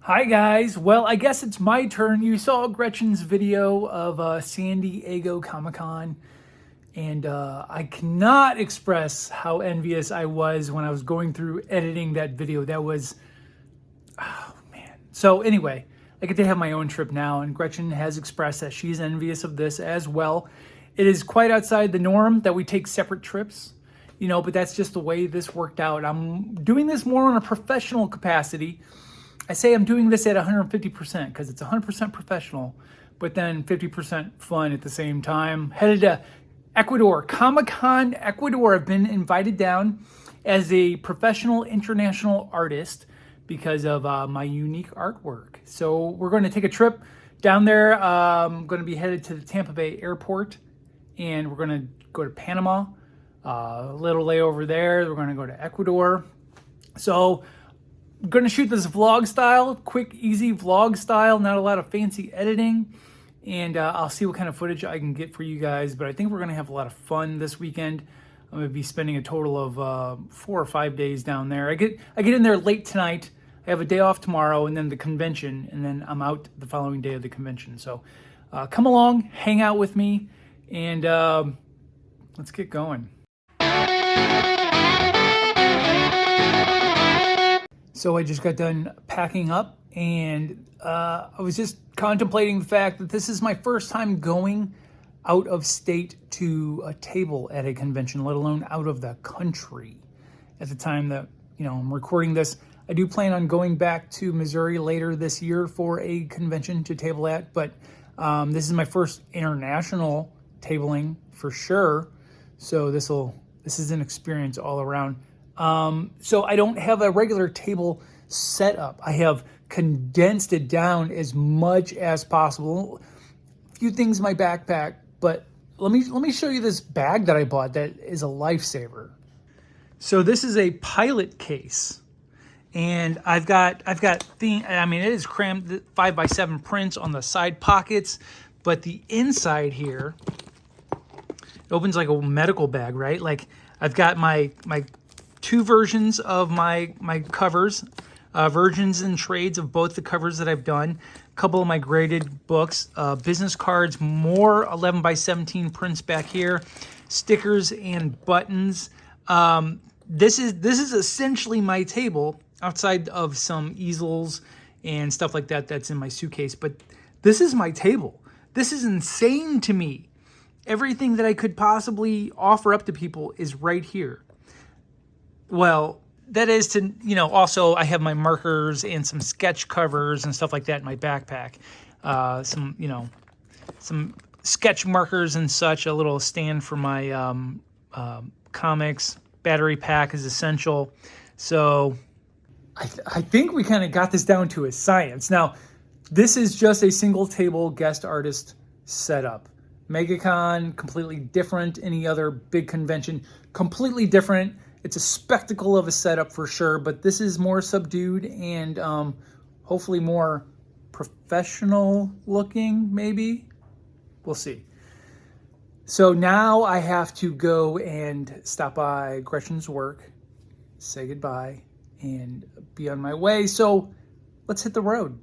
Hi guys, well I guess it's my turn. You saw Gretchen's video of San Diego Comic Con, and I cannot express how envious I was when I was going through editing that video. That was, oh man. So anyway, I get to have my own trip now, and Gretchen has expressed that she's envious of this as well. It is quite outside the norm that we take separate trips, but that's just the way this worked out. I'm doing this more on a professional capacity. I say I'm doing this at 150% because it's 100% professional, but then 50% fun at the same time. Headed to Ecuador, Comic Con Ecuador. I've been invited down as a professional international artist because of my unique artwork. So we're going to take a trip down there. I'm going to be headed to the Tampa Bay airport, and we're going to go to Panama. A little layover there. We're going to go to Ecuador. So I'm going to shoot this vlog style, quick, easy vlog style, not a lot of fancy editing. And I'll see what kind of footage I can get for you guys. But I think we're going to have a lot of fun this weekend. I'm going to be spending a total of 4 or 5 days down there. I get in there late tonight. I have a day off tomorrow and then the convention. And then I'm out the following day of the convention. So come along, hang out with me, and let's get going. So I just got done packing up, and I was just contemplating the fact that this is my first time going out of state to a table at a convention, let alone out of the country. At the time that I'm recording this, I do plan on going back to Missouri later this year for a convention to table at, but this is my first international tabling for sure. So this is an experience all around. So I don't have a regular table set up. I have condensed it down as much as possible. A few things in my backpack, but let me show you this bag that I bought that is a lifesaver. So this is a pilot case, and I've got it is crammed 5x7 prints on the side pockets, but the inside here it opens like a medical bag, right? Like I've got my two versions of my covers, versions and trades of both the covers that I've done, a couple of my graded books, business cards, more 11x17 prints back here, stickers and buttons. This is essentially my table outside of some easels and stuff like that that's in my suitcase, but this is my table. This is insane to me. Everything that I could possibly offer up to people is right here. Well, that is to, also I have my markers and some sketch covers and stuff like that in my backpack. Some sketch markers and such, a little stand for my comics, battery pack is essential. So I think we kind of got this down to a science. Now, this is just a single table guest artist setup. MegaCon, completely different. Any other big convention, completely different. It's a spectacle of a setup for sure, but this is more subdued and hopefully more professional looking, maybe. We'll see. So now I have to go and stop by Gretchen's work, say goodbye, and be on my way. So let's hit the road.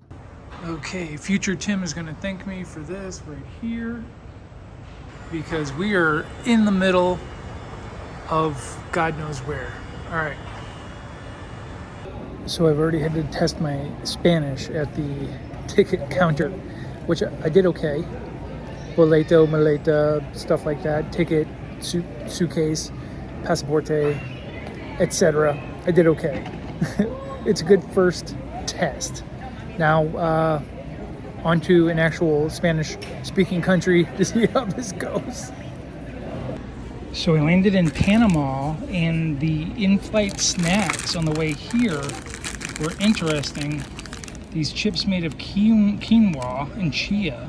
Okay, future Tim is going to thank me for this right here, because we are in the middle of God knows where. All right. So I've already had to test my Spanish at the ticket counter, which I did okay. Boleto, maleta, stuff like that. Ticket, suitcase, pasaporte, etc. I did okay. It's a good first test. Now, on to an actual Spanish-speaking country to see how this goes. So we landed in Panama, and the in-flight snacks on the way here were interesting. These chips made of quinoa and chia,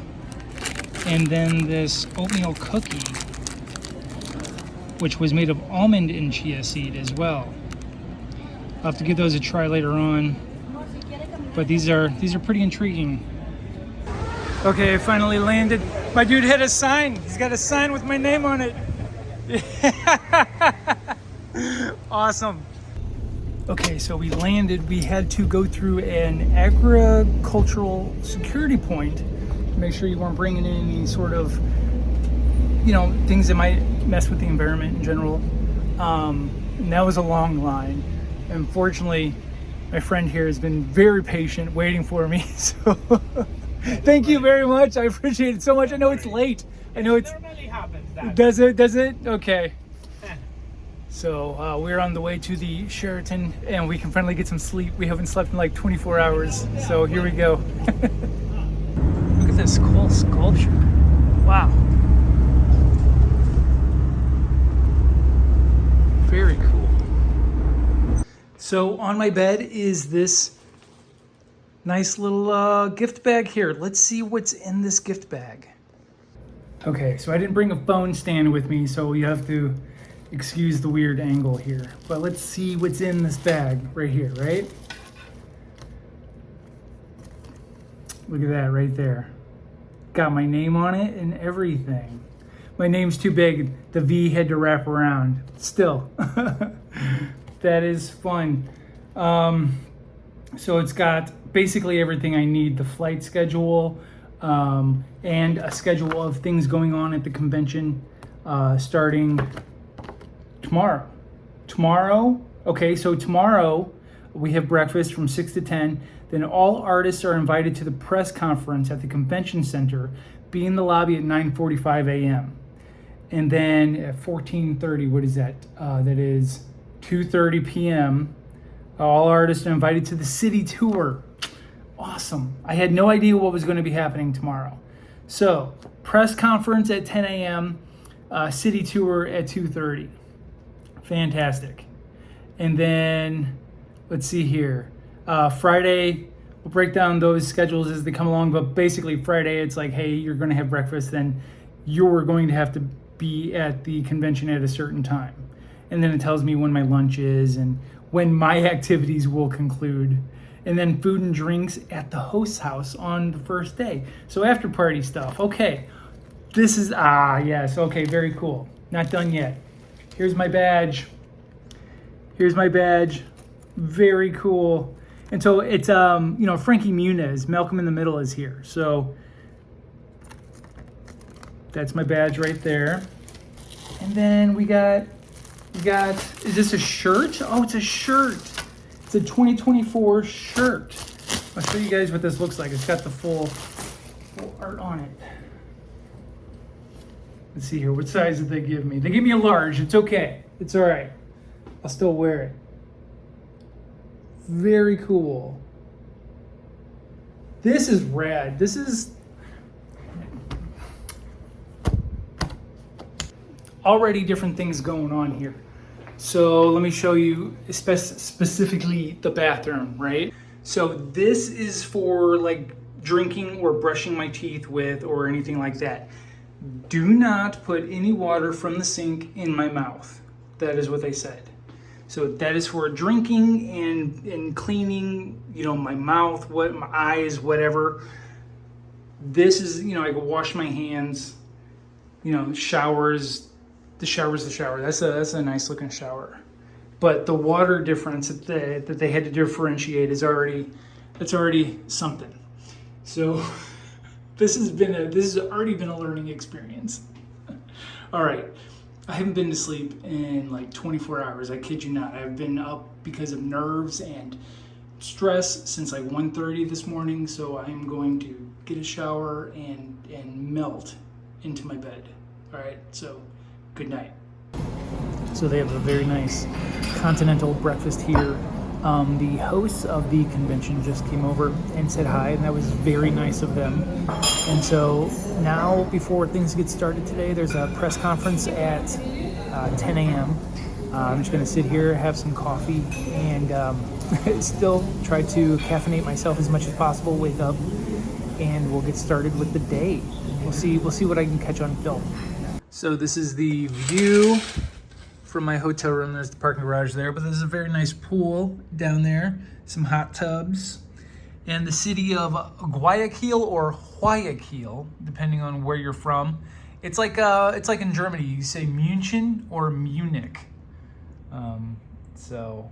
and then this oatmeal cookie, which was made of almond and chia seed as well. I'll have to give those a try later on, but these are pretty intriguing. Okay, I finally landed. My dude had a sign. He's got a sign with my name on it. Awesome. Okay, so we landed. We had to go through an agricultural security point to make sure you weren't bringing in any sort of, things that might mess with the environment in general. And that was a long line. Unfortunately, my friend here has been very patient waiting for me. So thank you very much. I appreciate it so much. I know it's late. I know it's... Normally happens that. Does it? Okay. So we're on the way to the Sheraton, and we can finally get some sleep. We haven't slept in like 24 hours, so here we go. Look at this cool sculpture. Wow. Very cool. So on my bed is this nice little gift bag here. Let's see what's in this gift bag. Okay, so I didn't bring a phone stand with me, so you have to excuse the weird angle here. But let's see what's in this bag right here, right? Look at that right there. Got my name on it and everything. My name's too big. The V had to wrap around. Still, that is fun. So it's got basically everything I need. The flight schedule and a schedule of things going on at the convention starting tomorrow. Okay, so tomorrow we have breakfast from 6 to 10. Then all artists are invited to the press conference at the convention center. Be in the lobby at 9:45 a.m. And then at 14:30, what is that? That is 2:30 p.m. All artists are invited to the city tour. Awesome. I had no idea what was going to be happening tomorrow. So press conference at 10 a.m., city tour at 2:30. Fantastic. And then let's see here. Friday, we'll break down those schedules as they come along. But basically Friday, it's like, hey, you're going to have breakfast. Then you're going to have to be at the convention at a certain time. And then it tells me when my lunch is and when my activities will conclude. And then food and drinks at the host's house on the first day. So after party stuff. Okay. This is, yes. Okay, very cool. Not done yet. Here's my badge. Very cool. And so it's, Frankie Muniz, Malcolm in the Middle is here. So that's my badge right there. And then we got, is this a shirt? Oh, it's a shirt. It's a 2024 shirt. I'll show you guys what this looks like. It's got the full art on it. Let's see here. What size did they give me? They gave me a large. It's okay. It's all right. I'll still wear it. Very cool. This is rad. This is already different things going on here. So let me show you specifically the bathroom, right? So this is for like drinking or brushing my teeth with or anything like that. Do not put any water from the sink in my mouth. That is what they said. So that is for drinking and cleaning, my mouth, my eyes, whatever. This is, I can wash my hands, showers. The shower's the shower. That's a nice looking shower. But the water difference that they had to differentiate is already something. So this has already been a learning experience. All right. I haven't been to sleep in like 24 hours. I kid you not. I've been up because of nerves and stress since like 1:30 this morning. So I am going to get a shower and melt into my bed. All right. So good night. So they have a very nice continental breakfast here. The hosts of the convention just came over and said hi, and that was very nice of them. And so now, before things get started today, there's a press conference at 10 a.m. I'm just going to sit here, have some coffee, and still try to caffeinate myself as much as possible, wake up, and we'll get started with the day. We'll see what I can catch on film. So this is the view from my hotel room. There's the parking garage there, but there's a very nice pool down there, some hot tubs, and the city of Guayaquil or Guayaquil, depending on where you're from. It's like in Germany, you say München or Munich. So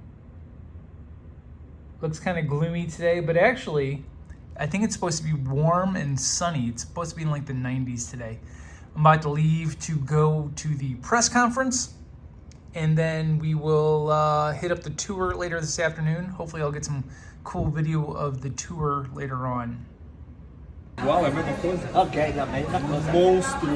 Looks kind of gloomy today, but actually, I think it's supposed to be warm and sunny. It's supposed to be in like the 90s today. I'm about to leave to go to the press conference, and then we will hit up the tour later this afternoon. Hopefully I'll get some cool video of the tour later on. Igual, é a mesma coisa? Ok, da mesma coisa. Monstro.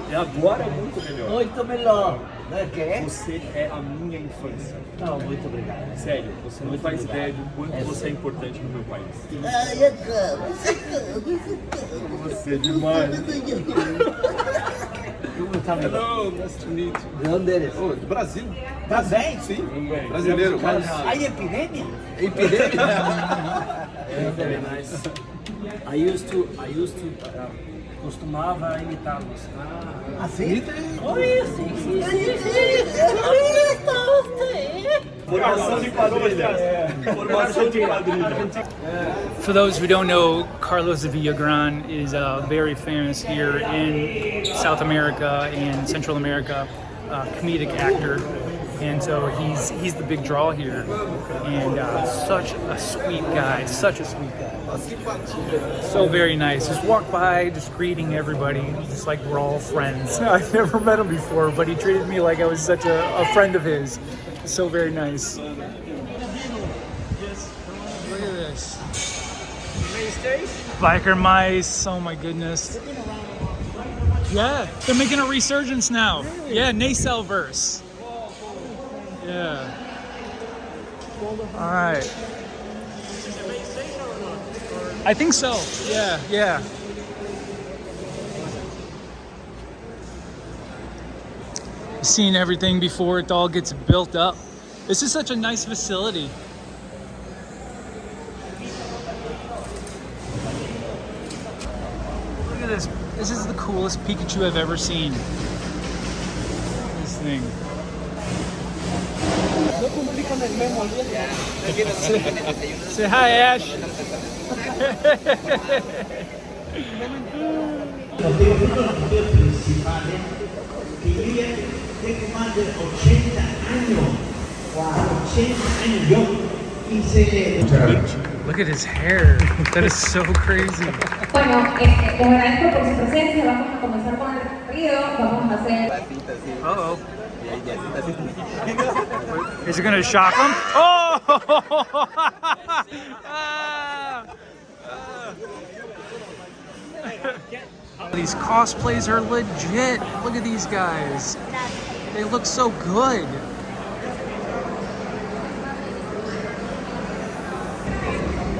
E agora é muito melhor. Muito melhor. Ok? Você é a minha infância. Não, muito obrigado. Sério, você não faz ideia do quanto você é importante no meu país. Ai, eu amo. Você é demais. Como tá melhor? Hello, nice to meet you. De onde eres? Oh, do Brasil. Tá bem? Sim, brasileiro. Aí, epidemia? Very nice. I used to costumava imitá-los. Assim? Formação de quadrilha. Formação de quadrilha. For those who don't know, Carlos Villagran is very famous here in South America and Central America, comedic actor. And so he's the big draw here, and such a sweet guy, so very nice. Just walk by, just greeting everybody, just like we're all friends. I've never met him before, but he treated me like I was such a friend of his. So very nice. Look at this. Biker mice, oh my goodness. Yeah, they're making a resurgence now. Yeah, Nacellverse. Yeah. All right. I think so. Yeah. Seen everything before it all gets built up. This is such a nice facility. Look at this. This is the coolest Pikachu I've ever seen. This thing. Say hi, Ash. Look at his hair. That is so crazy. Bueno, les agradezco por su presencia. Vamos a comenzar con el recorrido. Vamos a hacer. Uh-oh. Is it gonna shock him? Oh! These cosplays are legit. Look at these guys. They look so good.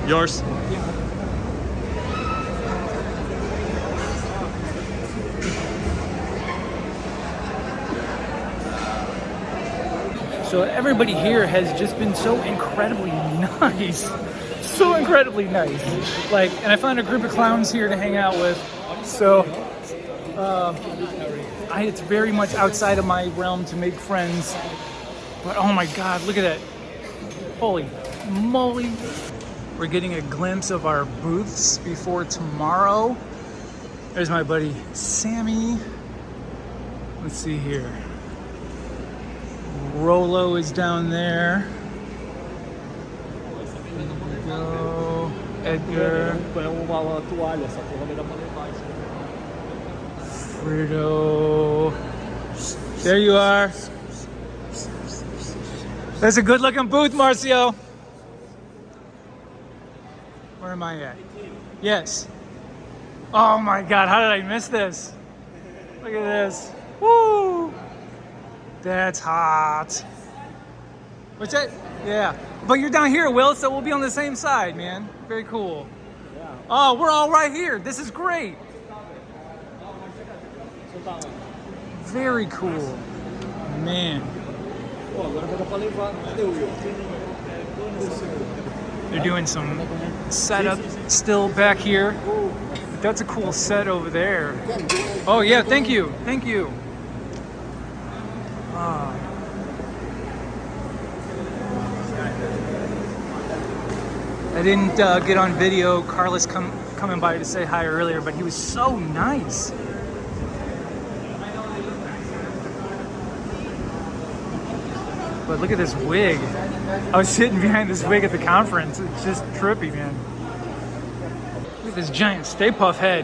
Yours. So everybody here has just been so incredibly nice. So incredibly nice. Like, and I found a group of clowns here to hang out with. So it's very much outside of my realm to make friends. But oh my God, look at that. Holy moly. We're getting a glimpse of our booths before tomorrow. There's my buddy Sammy. Let's see here. Rolo is down there. There we go. Edgar. Frito. There you are. That's a good looking booth, Marcio. Where am I at? Yes. Oh my God, how did I miss this? Look at this. Woo! That's hot. What's that? Yeah. But you're down here, Will, so we'll be on the same side, man. Very cool. Oh, we're all right here. This is great. Very cool. Man. They're doing some setup still back here. That's a cool set over there. Oh yeah, thank you. Thank you. I didn't get on video Carlos coming by to say hi earlier, but he was so nice. But look at this wig. I was sitting behind this wig at the conference. It's just trippy, man. Look at this giant Stay Puft head.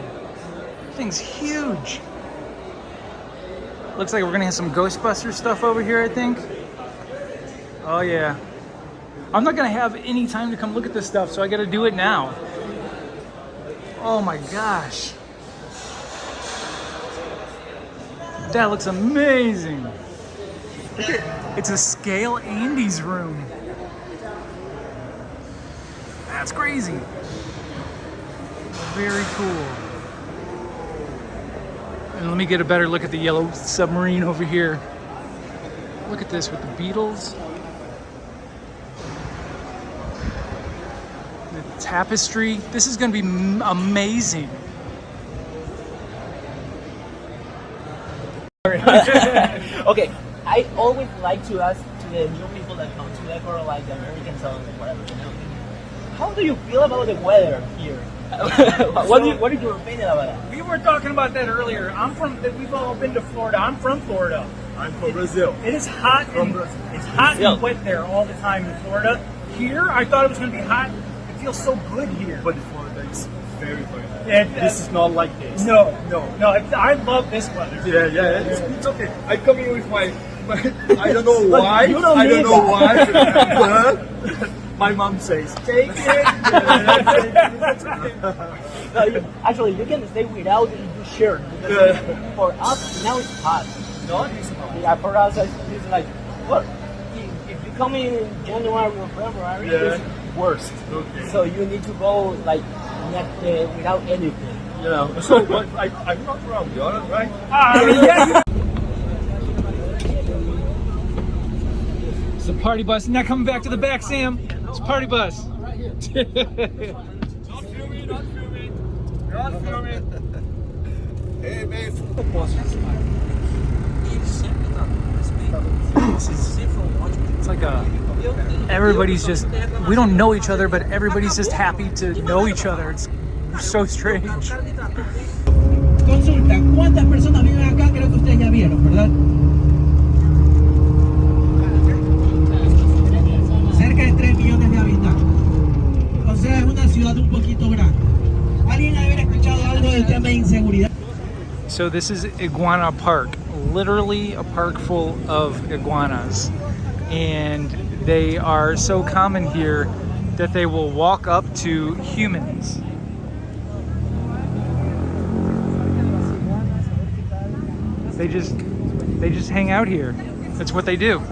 This thing's huge. Looks like we're gonna have some Ghostbuster stuff over here, I think. Oh yeah. I'm not gonna have any time to come look at this stuff, so I gotta do it now. Oh my gosh. That looks amazing. Look at, it's a scale Andy's room. That's crazy. Very cool. And let me get a better look at the yellow submarine over here. Look at this with the Beatles. The tapestry. This is going to be amazing. Okay, I always like to ask to the new people that come to Ecuador, like the Americans or whatever, you know, how do you feel about the weather here? What is your opinion about that? We were talking about that earlier. We've all been to Florida. I'm from Florida. I'm from Brazil. It is hot and wet there all the time in Florida. Here, I thought it was going to be hot. It feels so good here. But Florida is very hot. And, This is not like this. No. I love this weather. Yeah, it's okay. I come in with my I don't know why. You don't I don't need know why. But my mom says, take it. No, actually, you can stay without your shirt. Because for us, now it's hot. No, it's not. Yeah, for us, it's like, well, if you come in January or February, it's worst. Okay. So you need to go like without anything. You know. So, but I'm not wrong, you're right? Yeah. It's a party bus. Not coming back to the back, Sam. It's a party bus. Not filming. Hey, man. It's like everybody's just, we don't know each other, but everybody's just happy to know each other. It's so strange. Consulta, ¿cuántas personas viven acá? Creo que ustedes ya vieron, ¿verdad? Cerca de 3 millones de habitantes. O sea, es una ciudad un poquito grande. ¿Alguien ha haber escuchado algo del tema de inseguridad? So this is Iguana Park, literally a park full of iguanas. And they are so common here that they will walk up to humans. They just hang out here. That's what they do.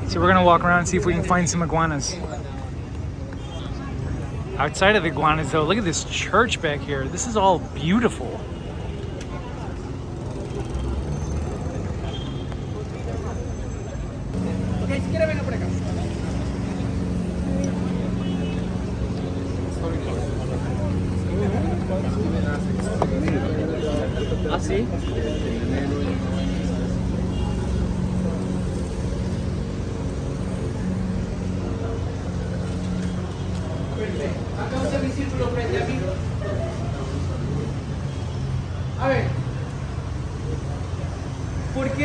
So we're gonna walk around and see if we can find some iguanas. Outside of the iguanas though, look at this church back here. This is all beautiful. ¿Ah, sí?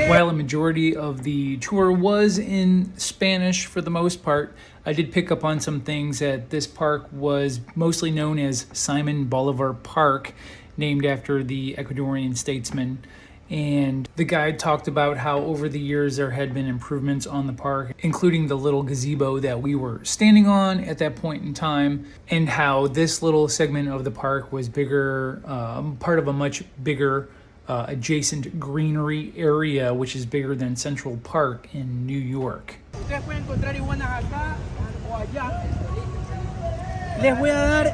While a majority of the tour was in Spanish for the most part, I did pick up on some things that this park was mostly known as Simon Bolivar Park, named after the Ecuadorian statesman. And the guide talked about how over the years there had been improvements on the park, including the little gazebo that we were standing on at that point in time, and how this little segment of the park was bigger, part of a much bigger adjacent greenery area, which is bigger than Central Park in New York. Ustedes pueden encontrar iguanas acá o allá. Les voy a dar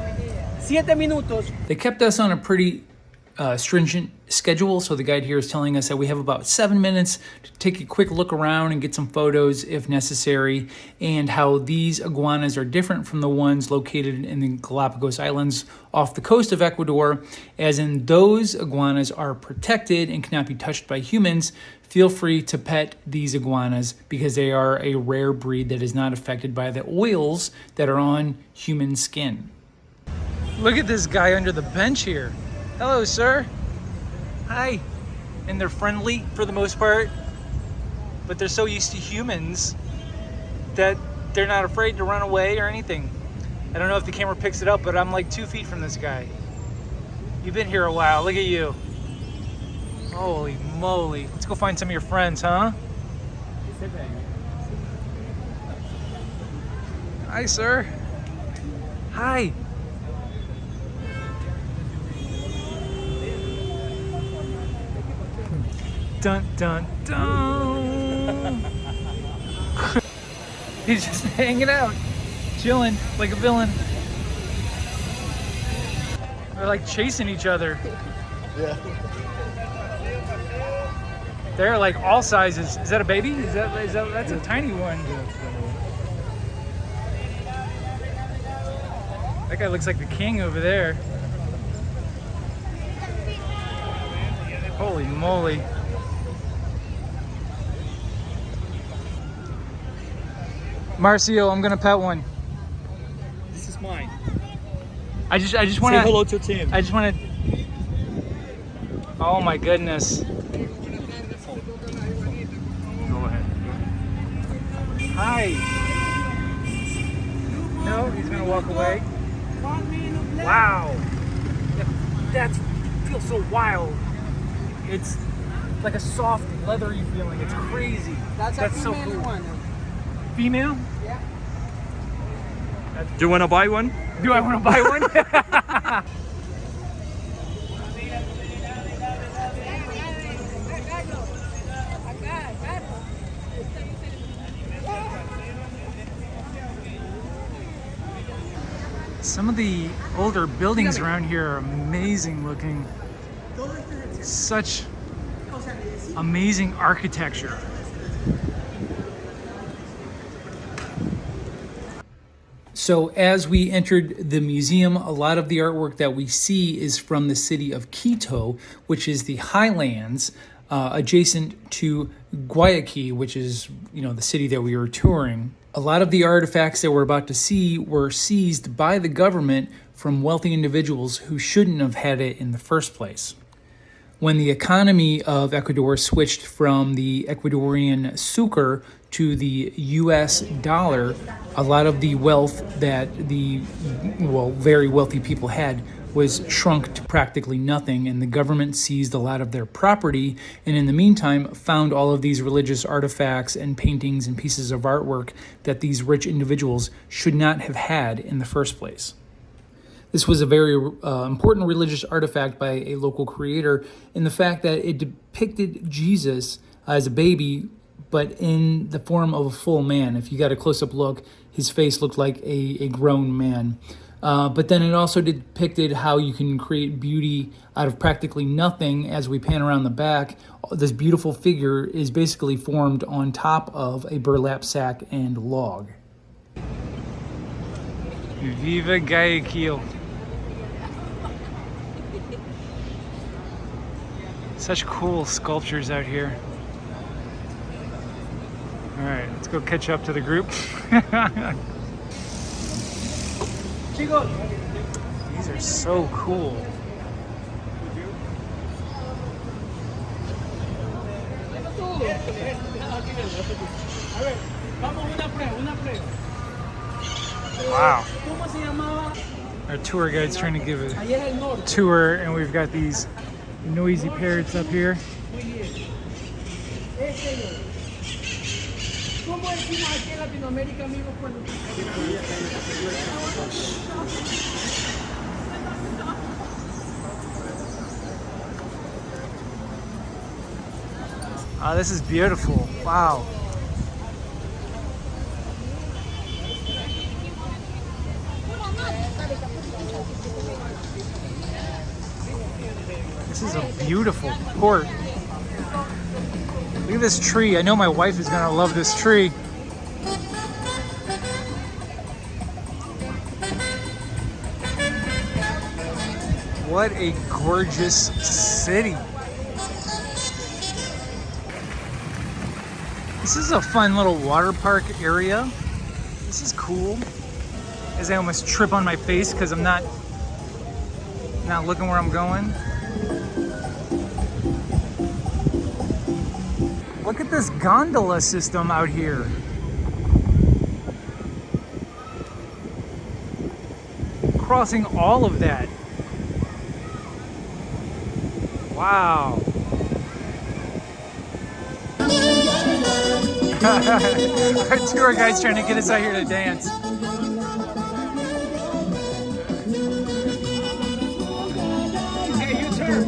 7 minutos. They kept us on a pretty stringent schedule, so the guide here is telling us that we have about 7 minutes to take a quick look around and get some photos if necessary, and how these iguanas are different from the ones located in the Galapagos Islands off the coast of Ecuador, as in those iguanas are protected and cannot be touched by humans. Feel free to pet these iguanas because they are a rare breed that is not affected by the oils that are on human skin. Look at this guy under the bench here. Hello, sir. Hi. And they're friendly for the most part. but they're so used to humans that they're not afraid to run away or anything. I don't know if the camera picks it up, but I'm like 2 feet from this guy. You've been here a while. Look at you. Holy moly. Let's go find some of your friends, huh? Hi, sir. Hi. Dun, dun, dun. He's just hanging out, chilling like a villain. They're like chasing each other. Yeah. They're like all sizes. Is that a baby? That's a tiny one. That guy looks like the king over there. Holy moly. Marcio, I'm gonna pet one. This is mine. I just wanna Say hello to Tim. I just wanna. Oh my goodness. Go ahead. Hi. No, he's gonna walk away. Wow. That feels so wild. It's like a soft, leathery feeling. It's crazy. That's so cool. Female? Yeah. Do you want to buy one? Do I want to buy one? Some of the older buildings around here are amazing looking. Such amazing architecture. So as we entered the museum, a lot of the artwork that we see is from the city of Quito, which is the highlands adjacent to Guayaquil, which is, the city that we were touring. A lot of the artifacts that we're about to see were seized by the government from wealthy individuals who shouldn't have had it in the first place. When the economy of Ecuador switched from the Ecuadorian sucre to the US dollar, a lot of the wealth that the very wealthy people had was shrunk to practically nothing, and the government seized a lot of their property, and in the meantime found all of these religious artifacts and paintings and pieces of artwork that these rich individuals should not have had in the first place. This was a very important religious artifact by a local creator in the fact that it depicted Jesus as a baby, but in the form of a full man. If you got a close-up look, his face looked like a grown man. But then it also depicted how you can create beauty out of practically nothing. As we pan around the back, this beautiful figure is basically formed on top of a burlap sack and log. Viva Guayaquil. Such cool sculptures out here. All right, let's go catch up to the group. These are so cool. Wow. Our tour guide's trying to give a tour, and we've got these noisy parrots up here. Oh, this is beautiful. Wow. This is a beautiful port. Look at this tree. I know my wife is gonna love this tree. What a gorgeous city. This is a fun little water park area. This is cool. As I almost trip on my face because I'm not looking where I'm going. Look at this gondola system out here. Crossing all of that. Wow. Our tour guide's trying to get us out here to dance. Hey, you turn.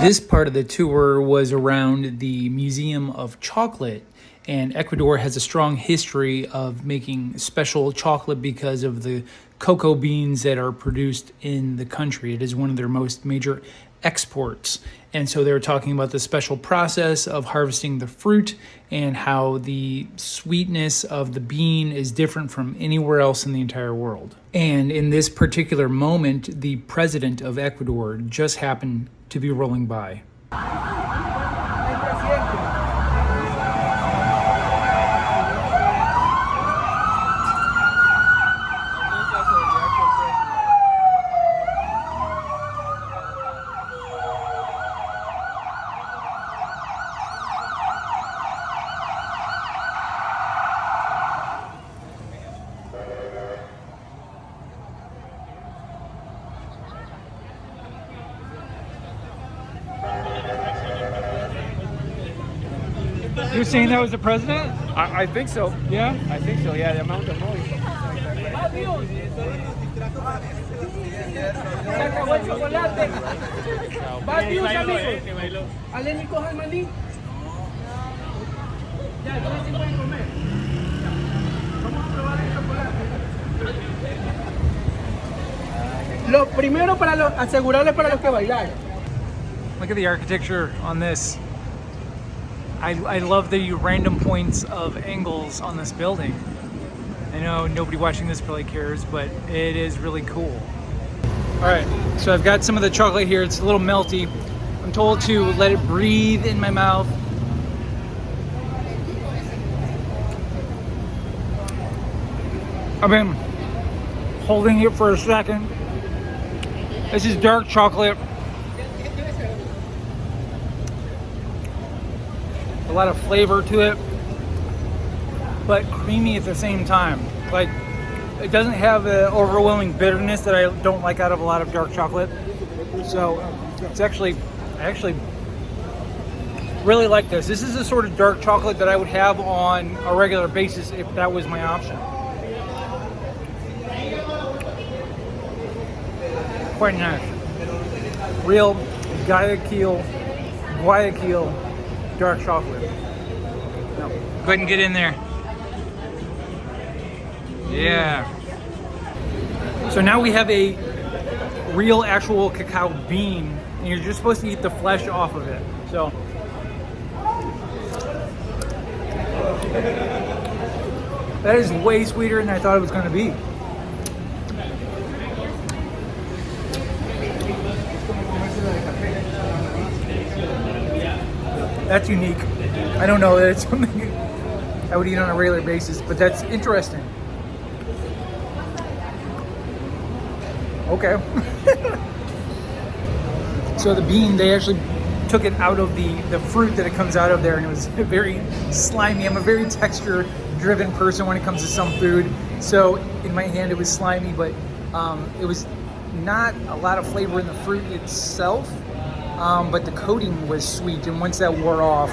This part of the tour was around the Museum of Chocolate, and Ecuador has a strong history of making special chocolate because of the cocoa beans that are produced in the country. It is one of their most major exports. And so they were talking about the special process of harvesting the fruit and how the sweetness of the bean is different from anywhere else in the entire world. And in this particular moment, the president of Ecuador just happened to be rolling by. You're saying that was the president? I think so. Yeah? I think so, yeah, the amount of noise. Se acabó el chocolate. Bad news, amigos. Allen y coja el maní. Ya, entonces sí pueden comer. Vamos a probar el chocolate. Lo primero para asegurarles para los que bailan. Look at the architecture on this. I love the random points of angles on this building. I know nobody watching this really cares, but it is really cool. All right, so I've got some of the chocolate here. It's a little melty. I'm told to let it breathe in my mouth. I've been holding it for a second. This is dark chocolate. A lot of flavor to it, but creamy at the same time. Like, it doesn't have the overwhelming bitterness that I don't like out of a lot of dark chocolate. So it's actually, I actually really like this. This is the sort of dark chocolate that I would have on a regular basis if that was my option. Quite nice. Real Guayaquil dark chocolate. No. Go ahead and get in there. Yeah. So now we have a real actual cacao bean, and you're just supposed to eat the flesh off of it. So that is way sweeter than I thought it was going to be. That's unique. I don't know that it's something I would eat on a regular basis, but that's interesting. Okay. So the bean, they actually took it out of the fruit that it comes out of there, and it was very slimy. I'm a very texture-driven person when it comes to some food. So in my hand, it was slimy, but it was not a lot of flavor in the fruit itself. But the coating was sweet, and once that wore off,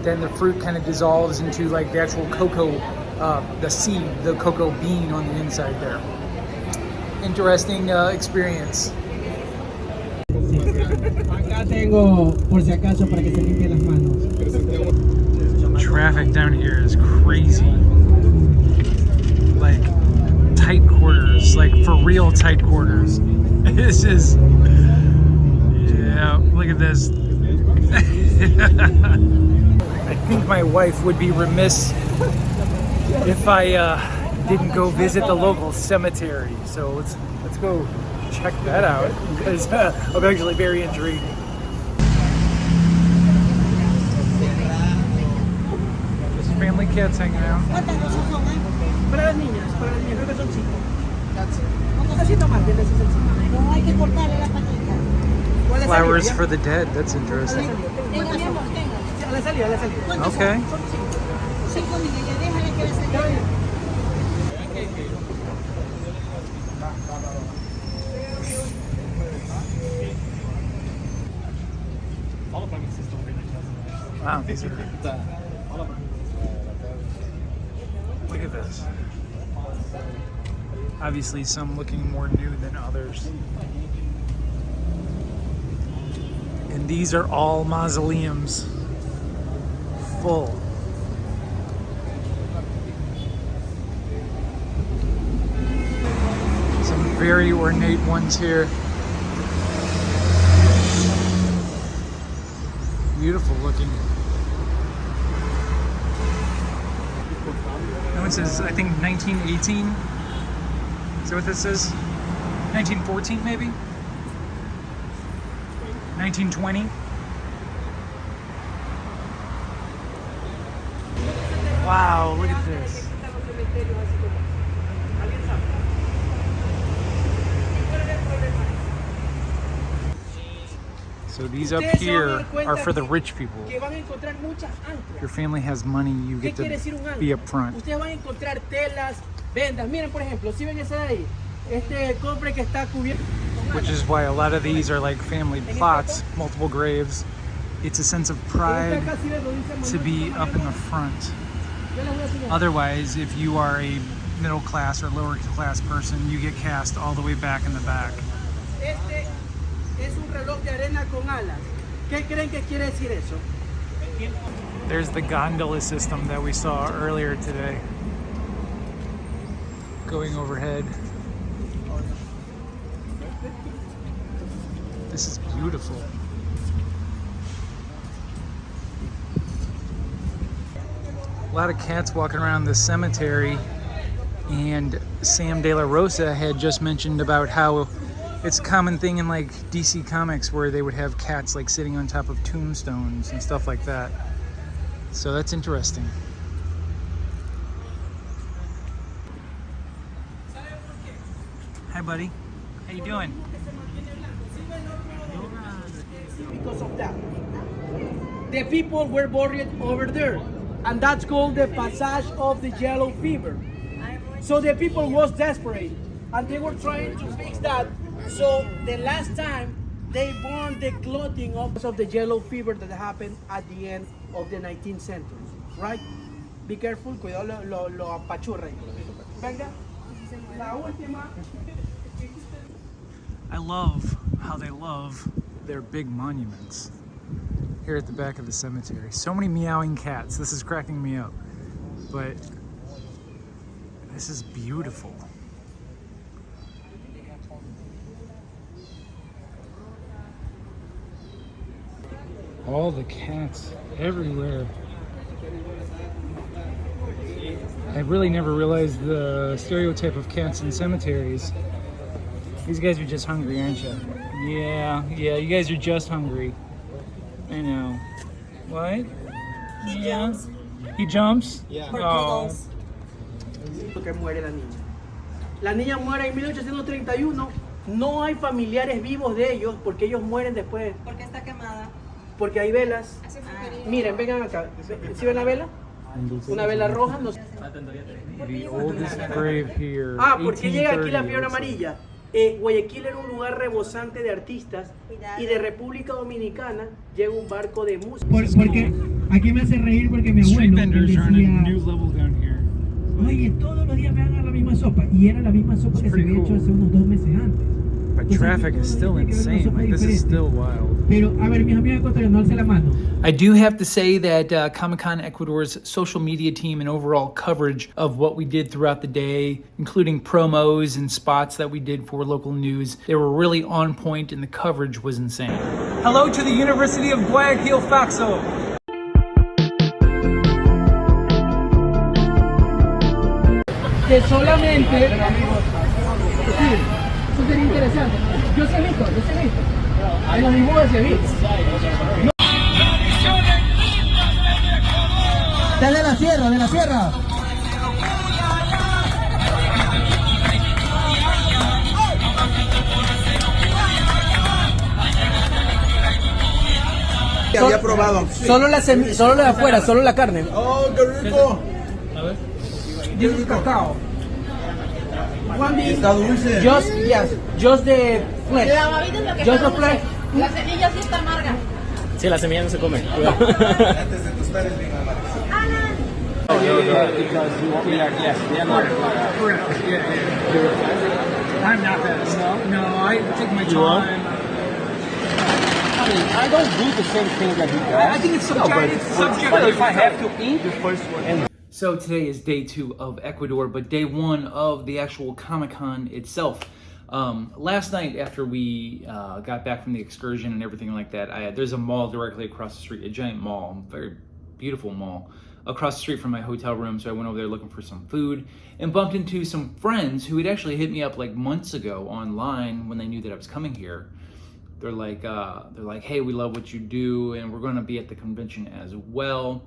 then the fruit kind of dissolves into like the actual cocoa, the seed, the cocoa bean on the inside there. Interesting experience. Acá tengo, por si acaso, para que se limpien las manos. Traffic down here is crazy. Like tight quarters, like for real tight quarters. This is. Yeah, look at this. I think my wife would be remiss if I didn't go visit the local cemetery. So let's go check that out because I'm actually very intrigued. This family cat's hanging out. Para las niñas, creo que son 5. Así nomás, de necesito. No hay que cortarle la patita. Flowers for the dead. That's interesting. A la salida, a la salida. Okay. Son 5. 5 niñas, ya déjale que la salida. Wow, these are. Look at this. Obviously, some looking more new than others. And these are all mausoleums. Full. Some very ornate ones here. Beautiful looking. No, it says, I think 1918. Is that what this says? 1914 maybe? 1920? Wow, look at this. So these up here are for the rich people. If your family has money, you get to be up front. Ustedes van a encontrar telas, vendas. Miren, por ejemplo, si ven esa de ahí, este cofre que está cubierto. Which is why a lot of these are like family plots, multiple graves. It's a sense of pride to be up in the front. Otherwise, if you are a middle class or lower class person, you get cast all the way back in the back. Este es un reloj de arena con alas. ¿Qué creen que quiere decir eso? There's the gondola system that we saw earlier today, going overhead. This is beautiful. A lot of cats walking around the cemetery, and Sam De La Rosa had just mentioned about how it's a common thing in like DC Comics where they would have cats like sitting on top of tombstones and stuff like that. So that's interesting. Hi buddy, how you doing? Because of that. The people were buried over there, and that's called the passage of the yellow fever. So the people was desperate, and they were trying to fix that. So the last time they burned the clothing of the yellow fever that happened at the end of the 19th century, right? Be careful, cuidado lo apachurra. Venga, la última. I love how they love their big monuments here at the back of the cemetery. So many meowing cats. This is cracking me up. But this is beautiful. All the cats everywhere. I really never realized the stereotype of cats in cemeteries. These guys are just hungry, aren't you? Yeah, you guys are just hungry. I know. What? Jumps. He jumps? Yeah. Oh. Que muere la niña. La niña muere en 1831. No hay familiares vivos de ellos porque ellos mueren después. ¿Por qué está quemada? Porque hay velas. Miren, vengan acá. ¿Sí ven la vela? Una vela roja. No. The oldest grave here. Ah, ¿por qué llega aquí la 1830, fiebre amarilla? Guayaquil era un lugar rebosante de artistas y de República Dominicana llega un barco de música. Porque aquí me hace reír porque mi Street abuelo vendors are on a decía, new level down here. oye, todos los días me dan la misma sopa, y era la misma sopa que se pretty había hecho cool. hace unos 2 meses antes. But traffic is still insane. Like, this is still wild. Pero, a ver, mis amigos ecuatorianos, alce la mano. I do have to say that Comic Con Ecuador's social media team and overall coverage of what we did throughout the day, including promos and spots that we did for local news, they were really on point and the coverage was insane. Hello to the University of Guayaquil, Faxo. Que solamente, sí, eso sería interesante. Yo sí he visto. En los dibujos sí he visto. De la sierra. había probado. Solo solo la de afuera, solo la carne. Oh, qué rico. This is cacao. One bean. Está dulce. Just the flesh. Just the flesh. La semilla sí está amarga. Sí, la semilla no se come. Antes de tostar es bien amargo. Because we are, yes, we are not. Correct. Yeah. I'm not that. No, I take my time. I don't do the same thing that he does. I think it's subjective. But if I have to eat the first one. So today is day 2 of Ecuador, but day 1 of the actual Comic Con itself. Last night after we got back from the excursion and everything like that, there's a mall directly across the street, a giant mall, a very beautiful mall, across the street from my hotel room. So I went over there looking for some food and bumped into some friends who had actually hit me up like months ago online when they knew that I was coming here. They're like, hey, we love what you do, and we're going to be at the convention as well.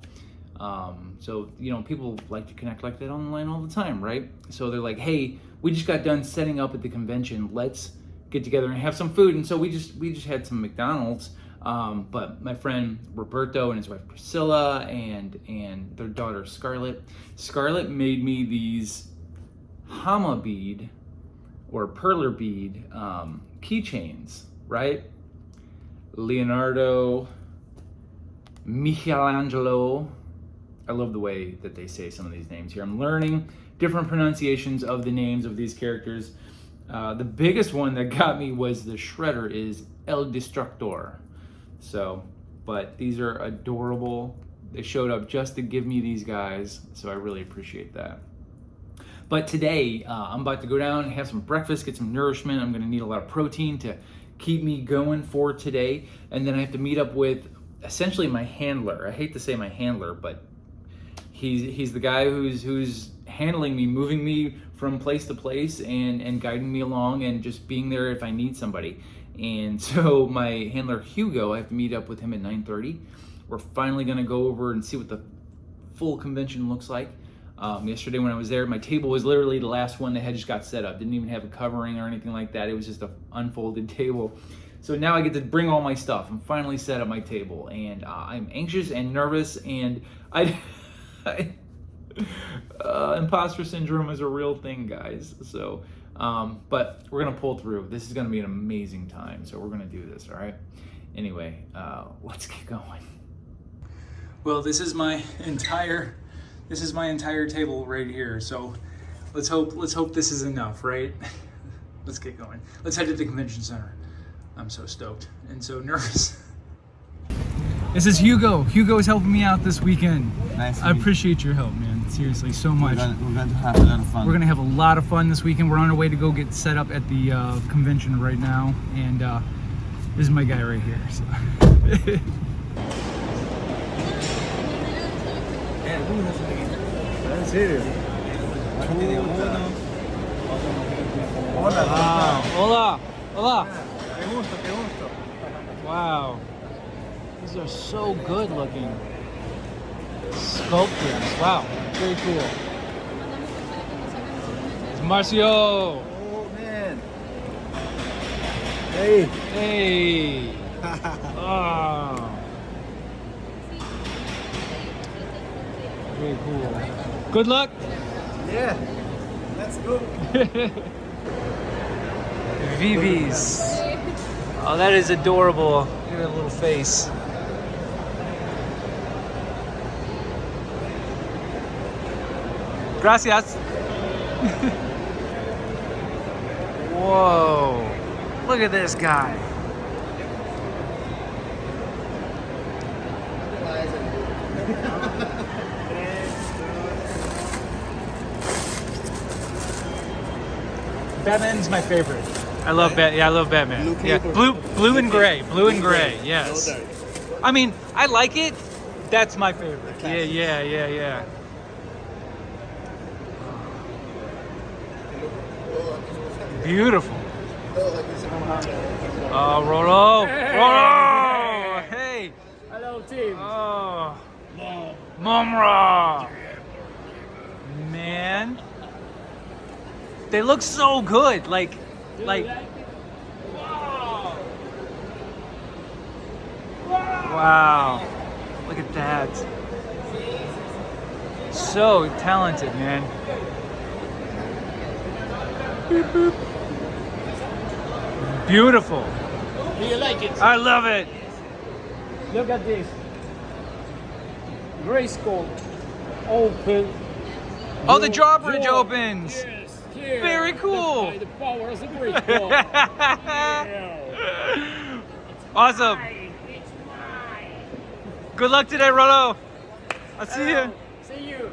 So, you know, people like to connect like that online all the time, right? So they're like, hey, we just got done setting up at the convention. Let's get together and have some food. And so we just had some McDonald's. But my friend Roberto and his wife Priscilla and their daughter Scarlett made me these Hama bead or perler bead keychains, right? Leonardo, Michelangelo. I love the way that they say some of these names here. I'm learning different pronunciations of the names of these characters. The biggest one that got me was the Shredder is El Destructor. So, but these are adorable. They showed up just to give me these guys, so I really appreciate that. But today, I'm about to go down and have some breakfast, get some nourishment. I'm gonna need a lot of protein to keep me going for today. And then I have to meet up with essentially my handler. I hate to say my handler, but he's the guy who's handling me, moving me from place to place and guiding me along and just being there if I need somebody. And so my handler Hugo, I have to meet up with him at 9:30. We're finally gonna go over and see what the full convention looks like. Yesterday when I was there, my table was literally the last one that had just got set up. Didn't even have a covering or anything like that. It was just an unfolded table. So now I get to bring all my stuff. I'm finally set at my table, and I'm anxious and nervous, and imposter syndrome is a real thing, guys. So, but we're gonna pull through. This is gonna be an amazing time. So we're gonna do this, all right? Anyway, let's get going. Well, this is my entire table right here. So let's hope this is enough, right? Let's get going. Let's head to the convention center. I'm so stoked and so nervous. This is Hugo. Hugo is helping me out this weekend. Nice. I appreciate your help, man. Seriously, so much. We're going to have a lot of fun. We're gonna have a lot of fun this weekend. We're on our way to go get set up at the convention right now, and this is my guy right here. So. ¿En serio? Wow. Hola. Hola. Qué gusto. Wow. These are so good looking. Sculptures. Wow. Very cool. It's Marcio. Oh, man. Hey. Hey. Oh. Very cool. Good luck. Yeah. Let's go. Vivi's. Oh, that is adorable. Look at that little face. Gracias. Whoa. Look at this guy. Batman's my favorite. I love I love Batman. Yeah, blue and gray. Blue and gray. Yes. I mean, I like it. That's my favorite. Yeah. Beautiful. Oh, Rolo. Rolo. Hey. Hello, team. Oh. Mumra. Man. They look so good. Like. Wow. Wow. Look at that. So talented, man. Beep, boop. Beautiful. Do you like it? I love it. Look at this. Grayskull open. Oh, the drawbridge opens. Yes, here. Very cool. By the power of the Grayskull. Awesome. Good luck today, Rolo. I'll see you. See you.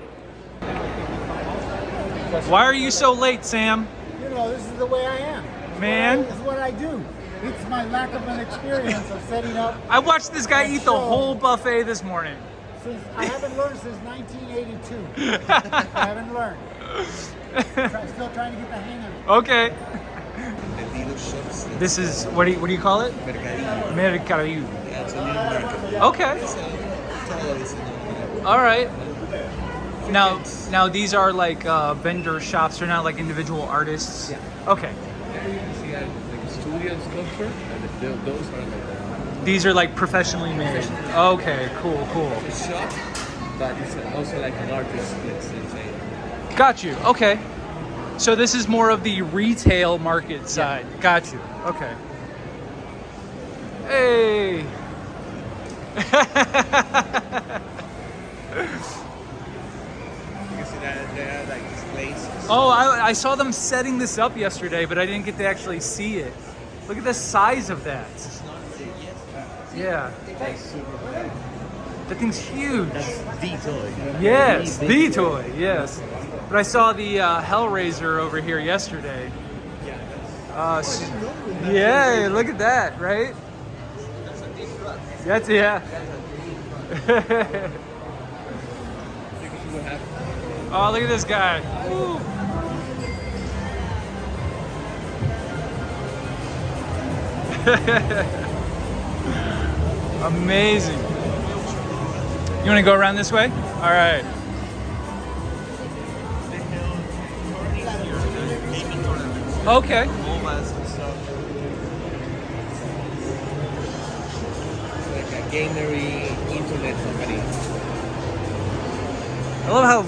Why are you so late, Sam? You know, this is the way I am. Man. This is what I do. It's my lack of an experience of setting up. I watched this guy eat the whole buffet this morning. Since I haven't learned since 1982. I haven't learned. Still trying to get the hang of it. Okay. This is what do you call it? Mercadillo. Yeah, it's a little market. Okay. All right. Now these are like vendor shops. They're not like individual artists. Yeah. Okay. See, like studio and sculpture, and those are like These are like professionally made. Okay. Cool. a shop, but it's also like an artist. Let's say. Got you. Okay. So this is more of the retail market side. Got you. Okay. Hey. You can see that there are like displays. Oh, I saw them setting this up yesterday, but I didn't get to actually see it. Look at the size of that. Yeah. That thing's huge. That's the toy. Yes, the toy, yes. But I saw the Hellraiser over here yesterday. Yeah, look at that, right? That's, yeah. Oh, look at this guy. Woo. Amazing. You want to go around this way? All right. Okay. MOBAs and stuff. It's like a gamery internet company. I love how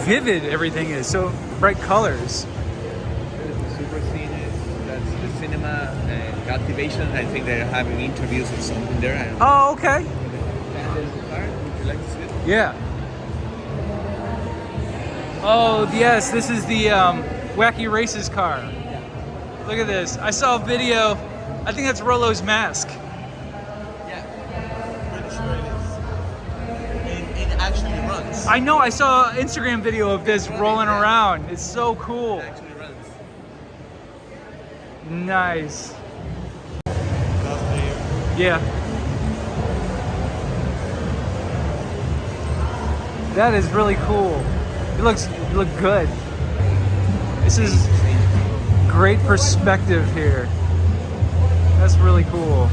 vivid everything is. So bright colors. The super scene is that's the cinema and activation. I think they're having interviews or something there. I don't know. Oh, okay. And there's the car. Would you like to see it? Yeah. Oh, yes. This is the Wacky Races car. Look at this. I saw a video. I think that's Rolo's mask. Yeah. Pretty sure it is. It actually runs. I know. I saw an Instagram video of this rolling around. It's so cool. It actually runs. Nice. Yeah. That is really cool. You look good. This is great perspective here. That's really cool.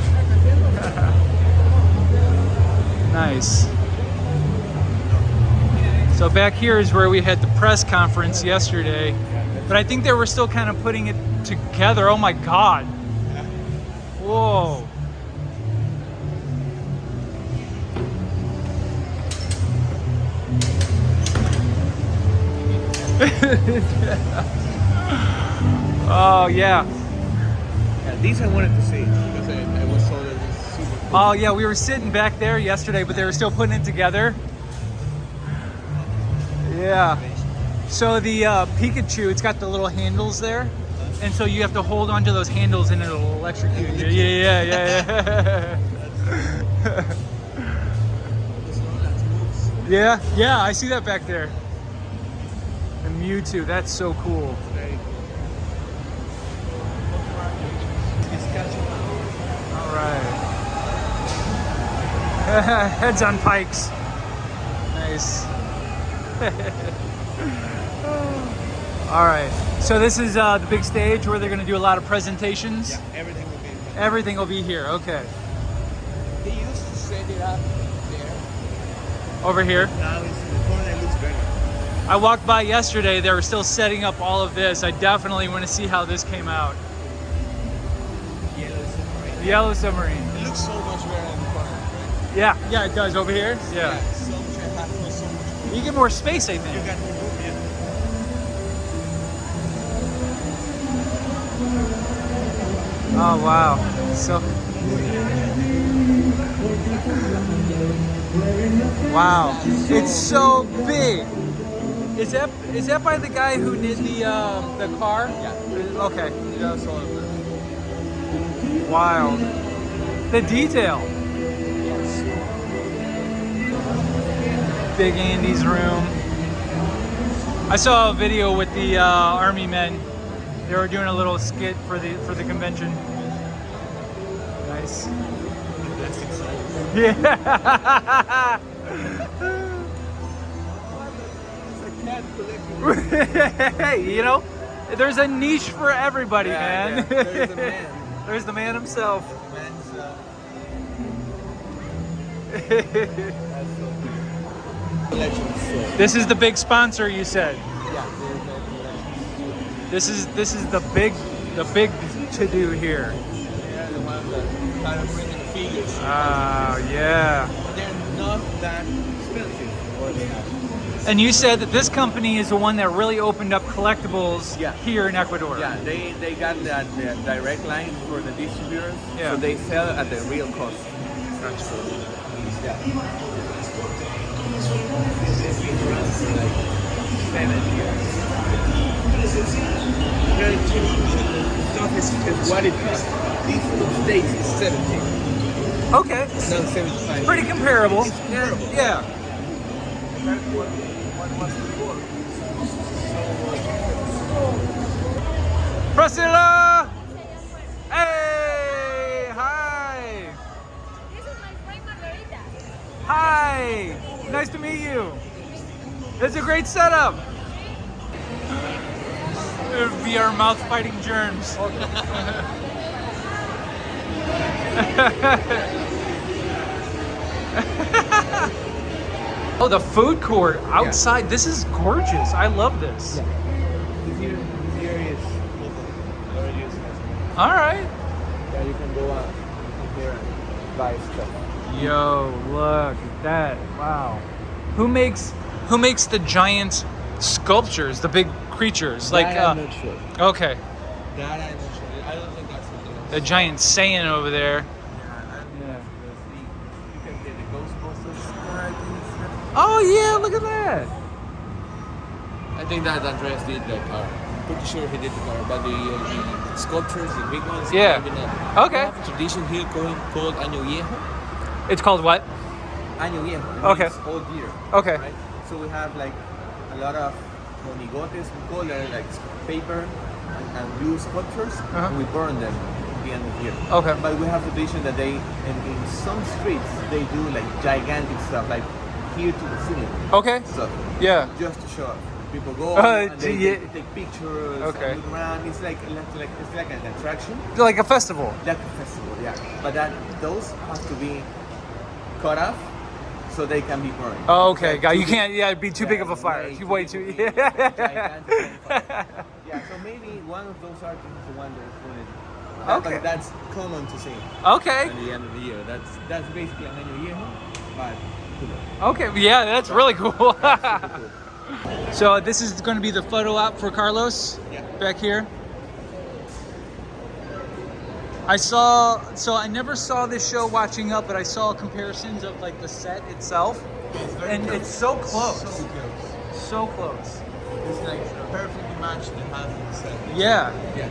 Nice. So back here is where we had the press conference yesterday, but I think they were still kind of putting it together. Oh my God. Whoa. Oh yeah. Yeah, these I wanted to see because I was told it was super cool. Oh yeah, we were sitting back there yesterday, but they were still putting it together. Yeah. So the Pikachu, it's got the little handles there, and so you have to hold onto those handles and it'll electrocute you. Yeah. Yeah, I see that back there. The Mewtwo, that's so cool. All right. Heads on pikes. Nice. All right. So this is the big stage where they're going to do a lot of presentations. Yeah, everything will be. Everything will be here. Okay. They used to set it up there. Over here. Now it's in the corner. It looks better. I walked by yesterday. They were still setting up all of this. I definitely want to see how this came out. Yellow submarine. The Yellow Submarine. It looks so much better in the corner. Right? Yeah, yeah, it does over here. Yeah. So much I have so much. You get more space, I think. You got more room, yeah. Oh wow. So wow. It's so big. Is that by the guy who did the car? Yeah. Okay. Yeah, so of it. Wild. The detail. Big Andy's room. I saw a video with the army men. They were doing a little skit for the convention. Nice. That's exciting. Yeah. It's a cat collecting. Hey, you know, there's a niche for everybody, man. Yeah, there's a man. There's the man himself. Man's, collections, so. This is the big sponsor, you said. Yeah, there's no collections. This is the big to do here. They're the ones that kind of bring in figures. Oh yeah. But they're not that expensive, or they are. And you said that this company is the one that really opened up collectibles Yeah. here in Ecuador. Yeah, they got the direct line for the distributors, Yeah. so they sell at the real cost. So, yeah. They've been around for like 7 years. Very cheap. Stuff is what it costs. These states is 70. Okay. Not 75. Pretty comparable. It's comparable. Yeah. That's what was before. Priscilla! Hey! Hi! This is my friend Margarita. Hi! Nice to meet you. It's a great setup. VR mouth fighting germs. Oh, the food court outside. This is gorgeous. I love this. This here is already is. All right. Yeah, you can go out here and buy stuff. Yo, look at that. Wow. Who makes the giant sculptures, the big creatures? Like That I'm not sure. okay. That I'm not sure. I don't think that's something else. The giant Saiyan over there. You can get the Ghostbusters. Oh yeah, look at that. I think that Andreas did the car. Pretty sure he did the car, but the sculptures, the big ones. Yeah. maybe not. Okay. We have a tradition here called Año Viejo. It's called what? Año Viejo. It Okay. means old year. Okay. Right? So we have like a lot of monigotes, we call it, like paper and blue sculptures, and we burn them at the end of the year. Okay. But we have a tradition that in some streets they do like gigantic stuff, like here to the ceiling Okay. stuff, Yeah. just to show up. People go and they take pictures, Okay. and look around. It's like an attraction, Like a festival. like a festival, yeah. But those have to be cut off so they can be burned. Oh, okay. Like, Got you too can't. Yeah, it'd be too big of a fire. Way too. big, gigantic fire. Yeah, so maybe one of those artists is the one that is doing it. Okay. But that's common to see Okay. at the end of the year. That's basically an año viejo, but cooler. Okay. Yeah, that's really cool. Super cool. So this is going to be the photo op for Carlos. Yeah. Back here. I never saw this show watching up, but I saw comparisons of like the set itself, and it's so close. So close. So close. It's like perfectly matched the half of the set. Yeah. Yeah.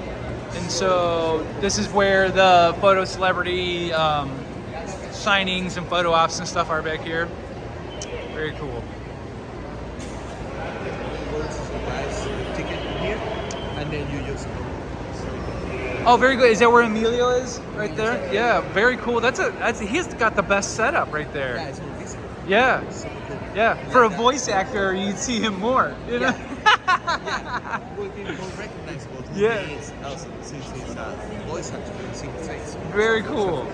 And so this is where the photo celebrity signings and photo ops and stuff are back here. Very cool. Go to the price ticket here, and then you just go. Oh, very good. Is that where Emilio is? Right there? Yeah, very cool. He's got the best setup right Yeah, there. it's more visible. Yeah. Super cool. Yeah. For a voice actor, you'd see him more. You know? Yeah, will be more recognizable. To Yeah. me, it's also since he's a voice actor, you see his face. Very cool.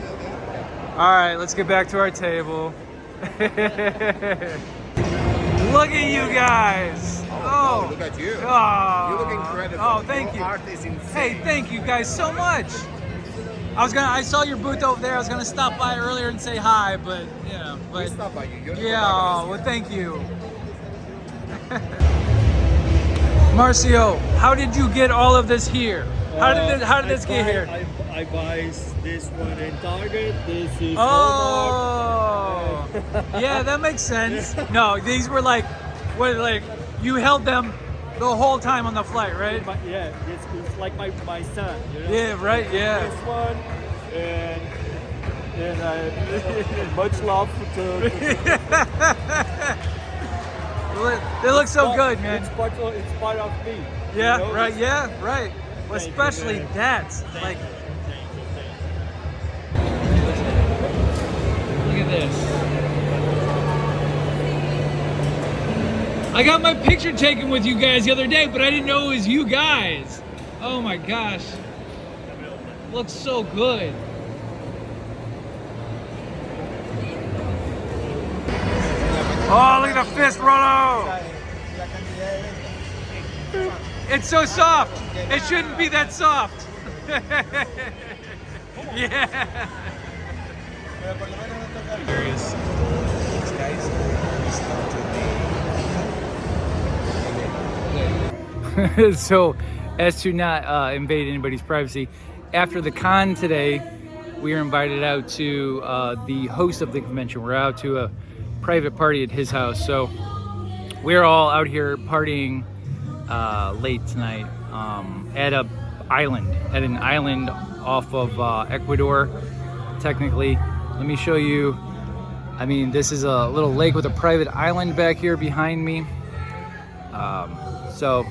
All right, let's get back to our table. Look at you guys. Oh, look at you. Oh, You look incredible. Oh, thank Your you. art is insane. Hey, thank you guys so much. I saw your booth over there. I was gonna stop by earlier and say hi, but yeah. But We stop by you. You're yeah. Oh, well, thank you. Marcio, how did you get all of this here? How did this get here? I buy this one in Target. This is Oh, yeah, that makes sense. No, these were like, you held them the whole time on the flight, right? Yeah, it's like my son. You know? Yeah, right, yeah. This one, and much love to They look so good, man. It's part of me. Yeah, you know? right, yeah, right. Well, Thank you, especially man. that. Like, look at this. I got my picture taken with you guys the other day, but I didn't know it was you guys. Oh my gosh. Looks so good. Oh, look at the fist, Rolo! It's so soft. It shouldn't be that soft. Yeah. So, as to not invade anybody's privacy, after the con today, we are invited out to the host of the convention. We're out to a private party at his house. So, we're all out here partying late tonight at an island off of Ecuador, technically. Let me show you. I mean, this is a little lake with a private island back here behind me. So,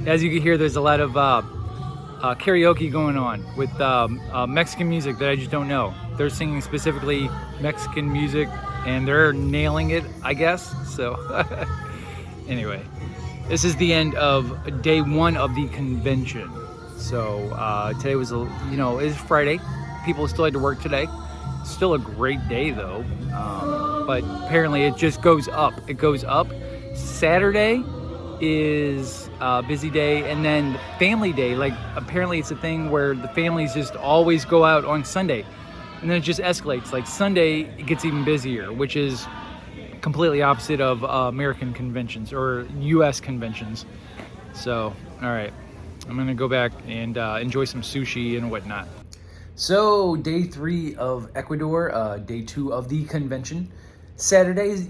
as you can hear, there's a lot of karaoke going on with Mexican music that I just don't know. They're singing specifically Mexican music, and they're nailing it, I guess. So, anyway, this is the end of day one of the convention. So today was, it's Friday. People still had to work today. Still a great day though. But apparently it just goes up. It goes up. Saturday is a busy day, and then family day. Like, apparently it's a thing where the families just always go out on Sunday, and then it just escalates. Like Sunday, it gets even busier, which is completely opposite of American conventions or U.S. conventions. So, all right, I'm gonna go back and enjoy some sushi and whatnot. So, day 3 of Ecuador, day 2 of the convention. Saturdays,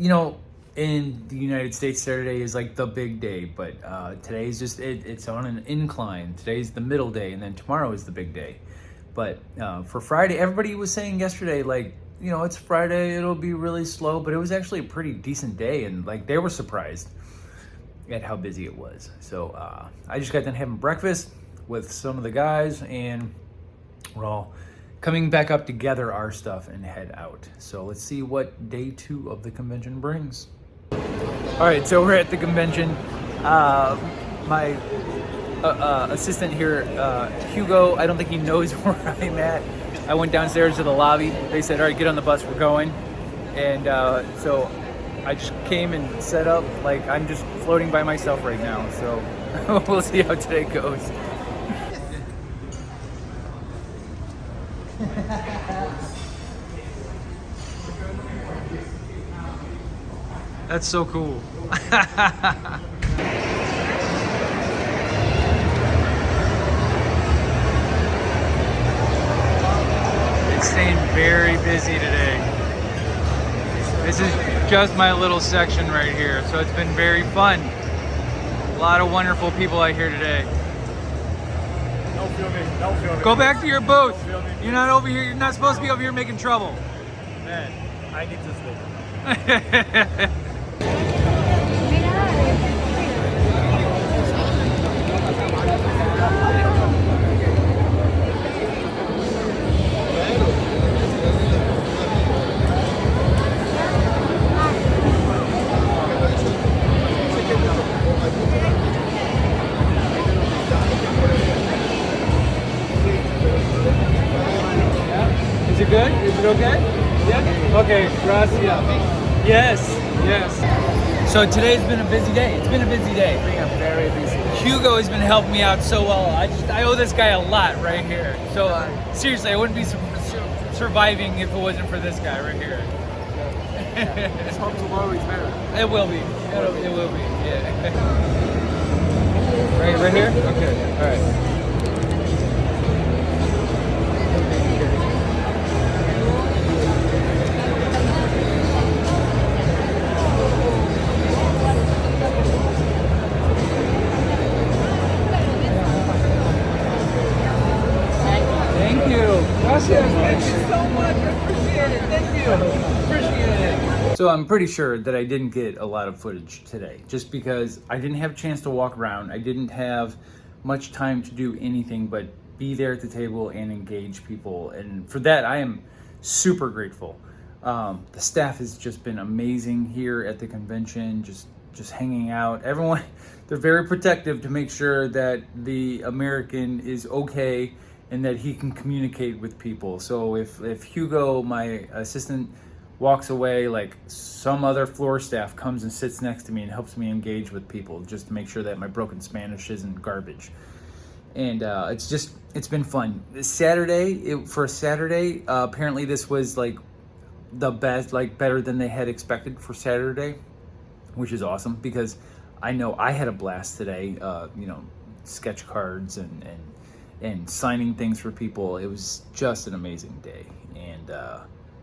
in the United States, Saturday is like the big day, but today is just, it's on an incline. Today's the middle day, and then tomorrow is the big day. But for Friday, everybody was saying yesterday, like, it's Friday, it'll be really slow, but it was actually a pretty decent day, and like they were surprised at how busy it was. So I just got done having breakfast with some of the guys, and we're all coming back up to gather our stuff and head out. So let's see what day 2 of the convention brings. All right, so we're at the convention. My assistant here, Hugo, I don't think he knows where I'm at. I went downstairs to the lobby. They said, all right, get on the bus, we're going. And so I just came and set up. Like, I'm just floating by myself right now. So we'll see how today goes. That's so cool. It's staying very busy today. This is just my little section right here, so it's been very fun. A lot of wonderful people out here today. No filming. Go back to your booth. You're not over here. You're not supposed to be over here making trouble. Man, I need to sleep. Is it good? Is it okay? Yeah? Okay, gracias. Yes, yes. So today's been a busy day. It's been a busy day. Very busy. Hugo has been helping me out so well. I owe this guy a lot right here. So seriously, I wouldn't be surviving if it wasn't for this guy right here. Let's hope tomorrow is better. It will be. It will be. Yeah. Right here. Okay. All right. Thank you. Thank you so much. I appreciate it. Thank you. Appreciate it. So I'm pretty sure that I didn't get a lot of footage today just because I didn't have a chance to walk around. I didn't have much time to do anything but be there at the table and engage people. And for that, I am super grateful. The staff has just been amazing here at the convention, just hanging out. Everyone, they're very protective to make sure that the American is okay and that he can communicate with people. So if Hugo, my assistant, walks away, like some other floor staff comes and sits next to me and helps me engage with people just to make sure that my broken Spanish isn't garbage. And it's been fun. This Saturday, for a Saturday, apparently this was like the best, like better than they had expected for Saturday, which is awesome because I know I had a blast today, sketch cards and signing things for people. It was just an amazing day. And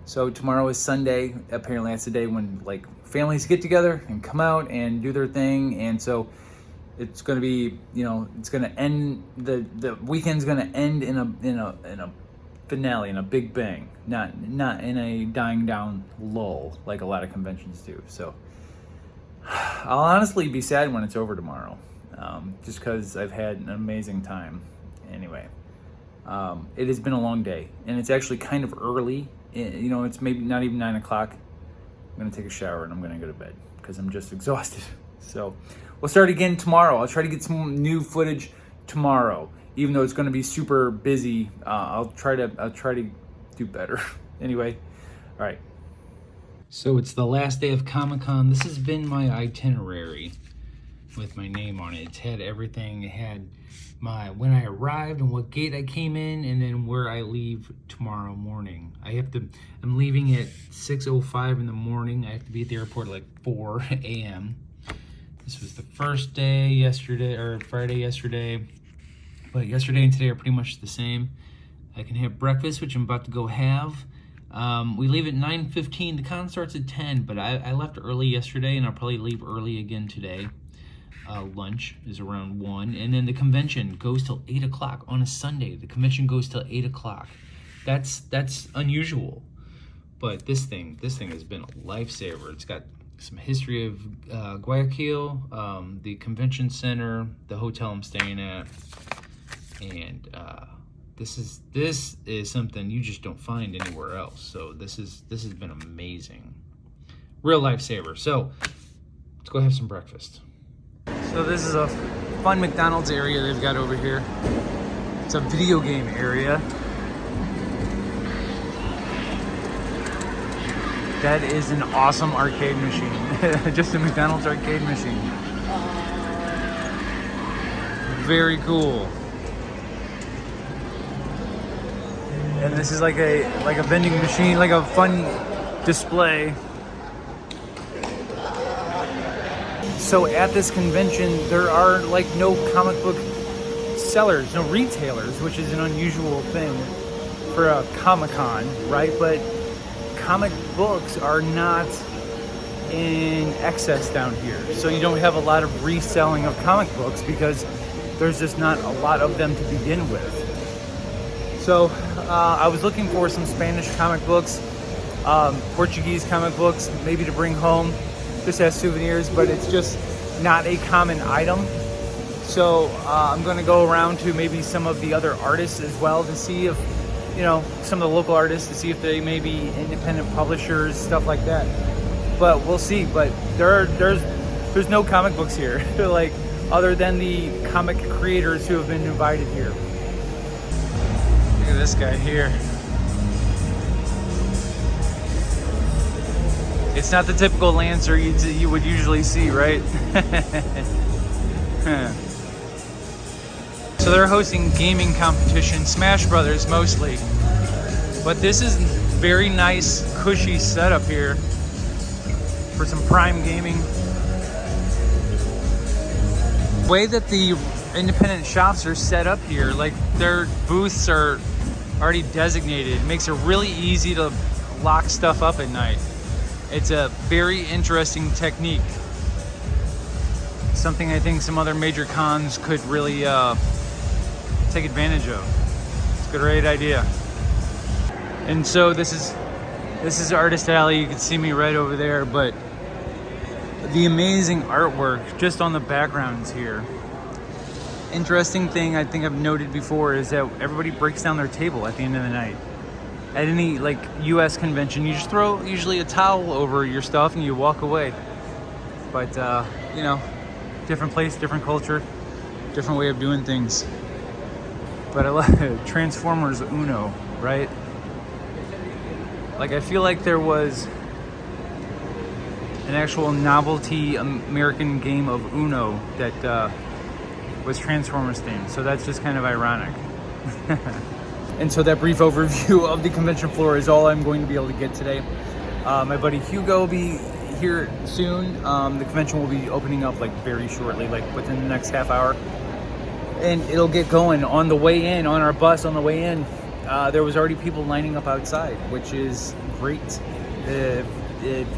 so tomorrow is Sunday. Apparently that's the day when like families get together and come out and do their thing. And so it's going to be, it's going to end, the weekend's going to end in a finale, in a big bang, not in a dying down lull like a lot of conventions do. So I'll honestly be sad when it's over tomorrow, just because I've had an amazing time. Anyway, it has been a long day, and it's actually kind of early. It's maybe not even 9 o'clock. I'm gonna take a shower and I'm gonna go to bed because I'm just exhausted. So we'll start again tomorrow. I'll try to get some new footage tomorrow, even though it's gonna be super busy. I'll try to do better. Anyway, all right. So it's the last day of Comic Con. This has been my itinerary with my name on it. It's had everything. It had when I arrived and what gate I came in, and then where I leave tomorrow morning. I'm leaving at 6:05 in the morning. I have to be at the airport at like 4 a.m. This was the first day yesterday, or Friday yesterday. But yesterday and today are pretty much the same. I can have breakfast, which I'm about to go have. We leave at 9:15. The con starts at 10, but I left early yesterday, and I'll probably leave early again today. Lunch is around 1, and then the convention goes till 8 o'clock on a Sunday. The convention goes till 8 o'clock. That's unusual, but this thing has been a lifesaver. It's got some history of Guayaquil, the convention center, the hotel I'm staying at, and this is something you just don't find anywhere else. So this has been amazing, real lifesaver. So let's go have some breakfast. So this is a fun McDonald's area they've got over here. It's a video game area. That is an awesome arcade machine. Just a McDonald's arcade machine. Very cool. And this is like a vending machine, like a fun display. So at this convention, there are like no comic book sellers, no retailers, which is an unusual thing for a Comic-Con, right? But comic books are not in excess down here. So you don't have a lot of reselling of comic books because there's just not a lot of them to begin with. So I was looking for some Spanish comic books, Portuguese comic books, maybe to bring home just as souvenirs, but it's just not a common item. So I'm going to go around to maybe some of the other artists as well to see if, some of the local artists, to see if they may be independent publishers, stuff like that. But we'll see. But there's no comic books here, like other than the comic creators who have been invited here. Look at this guy here. It's not the typical Lancer you would usually see, right? So they're hosting gaming competition, Smash Brothers mostly. But this is very nice, cushy setup here for some prime gaming. The way that the independent shops are set up here, like their booths are already designated, it makes it really easy to lock stuff up at night. It's a very interesting technique. Something I think some other major cons could really take advantage of. It's a great idea. And so this is Artist Alley. You can see me right over there, but the amazing artwork just on the backgrounds here. Interesting thing I think I've noted before is that everybody breaks down their table at the end of the night. At any like US convention, you just throw usually a towel over your stuff and you walk away. But you know, different place, different culture, different way of doing things. But I love Transformers Uno, right? Like I feel like there was an actual novelty American game of Uno that was Transformers themed. So that's just kind of ironic. And so that brief overview of the convention floor is all I'm going to be able to get today. My buddy Hugo will be here soon. The convention will be opening up like very shortly, like within the next half hour. And it'll get going on the way in, on our bus on the way in. There was already people lining up outside, which is great.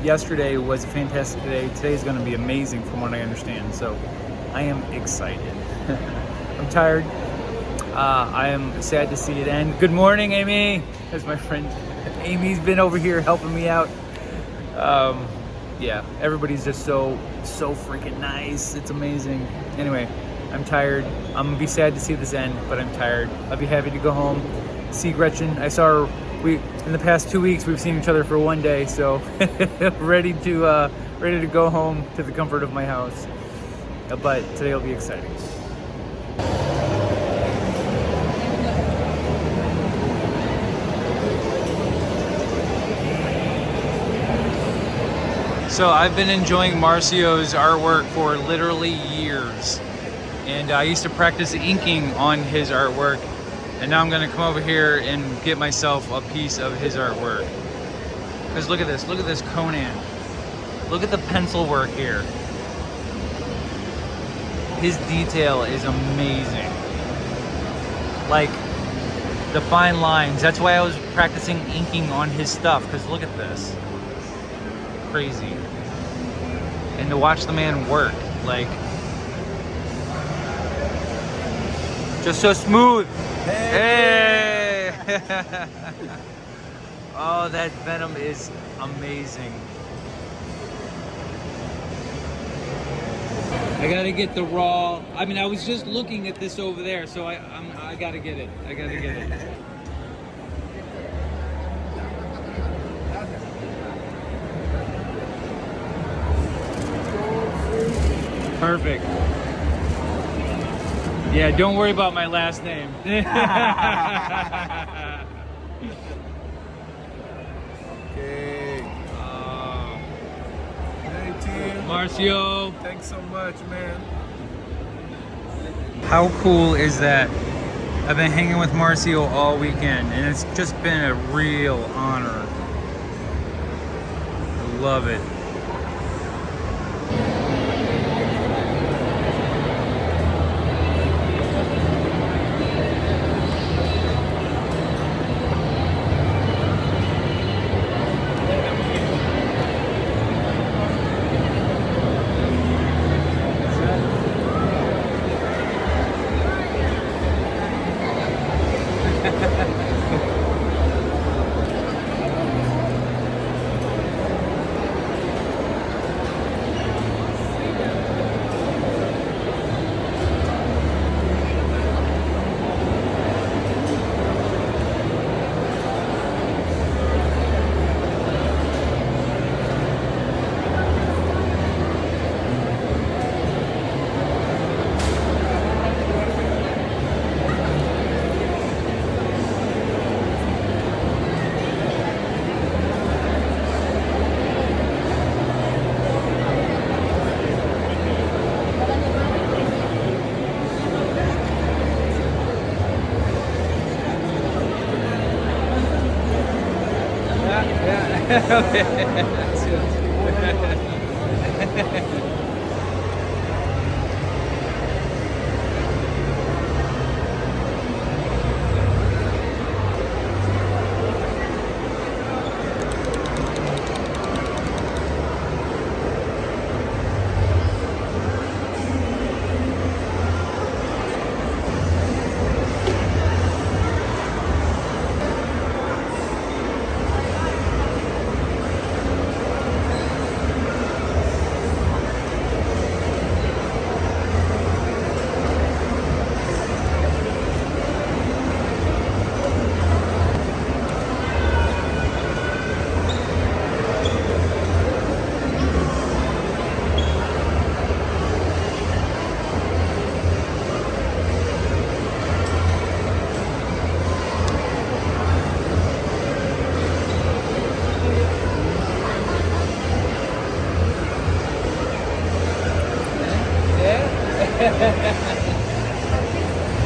Yesterday was a fantastic day. Today is going to be amazing from what I understand. So I am excited. I'm tired. I am sad to see it end. Good morning, Amy. That's my friend. Amy's been over here helping me out. Yeah, everybody's just so freaking nice. It's amazing. Anyway, I'm tired. I'm gonna be sad to see this end, but I'm tired. I'll be happy to go home, see Gretchen. I saw her. In the past 2 weeks, we've seen each other for one day, so ready to go home to the comfort of my house. But today will be exciting. So I've been enjoying Marcio's artwork for literally years. And I used to practice inking on his artwork. And now I'm gonna come over here and get myself a piece of his artwork. Because look at this Conan. Look at the pencil work here. His detail is amazing. Like the fine lines. That's why I was practicing inking on his stuff, because look at this. Crazy. And to watch the man work, like, just so smooth. Hey! Oh, that Venom is amazing. I gotta get the raw. I mean, I was just looking at this over there, so I gotta get it. I gotta get it. Perfect. Yeah, don't worry about my last name. Okay. Hey, team. Marcio. Thanks so much, man. How cool is that? I've been hanging with Marcio all weekend, and it's just been a real honor. I love it.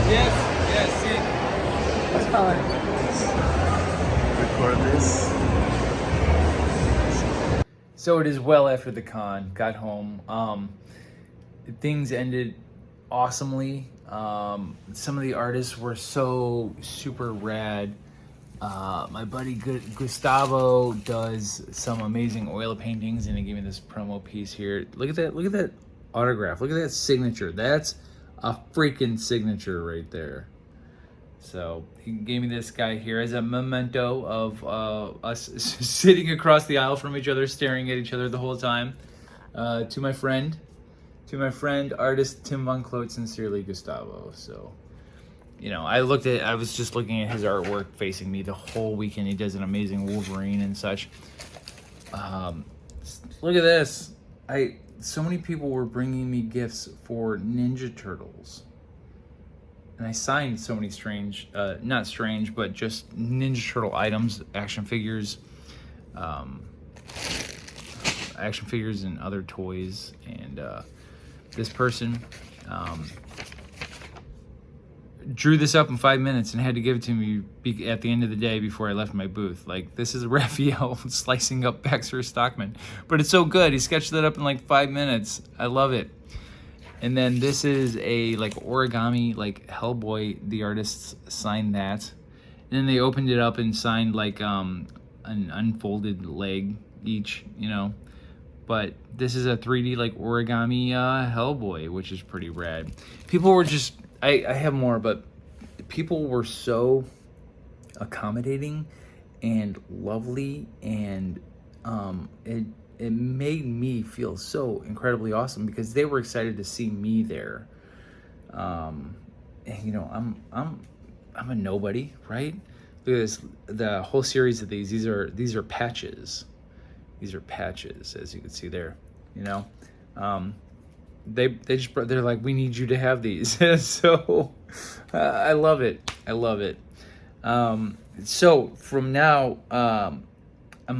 Yes, sí. That's fine. Record this. So it is well after the con. Got home. Things ended awesomely. Some of the artists were so super rad. My buddy Gustavo does some amazing oil paintings, and he gave me this promo piece here. Look at that! Look at that autograph! Look at that signature! That's a freaking signature right there. So he gave me this guy here as a memento of us sitting across the aisle from each other, staring at each other the whole time. To my friend, artist Tim Von Kloot, sincerely Gustavo. So, you know, I was just looking at his artwork facing me the whole weekend. He does an amazing Wolverine and such. Look at this. So many people were bringing me gifts for Ninja Turtles. And I signed so many strange, not strange, but just Ninja Turtle items, action figures and other toys. And this person drew this up in 5 minutes and had to give it to me at the end of the day before I left my booth. Like, this is Raphael slicing up Baxter Stockman. But it's so good. He sketched that up in like 5 minutes. I love it. And then this is a like origami, like Hellboy. The artists signed that. And then they opened it up and signed like an unfolded leg each, you know. But this is a 3D like origami Hellboy, which is pretty rad. People were just, I have more, but people were so accommodating and lovely, and it made me feel so incredibly awesome because they were excited to see me there. And, you know, I'm a nobody, right? Look at this, the whole series of these are patches. These are patches, as you can see there, you know. They're like, we need you to have these. So I love it. So from now, I'm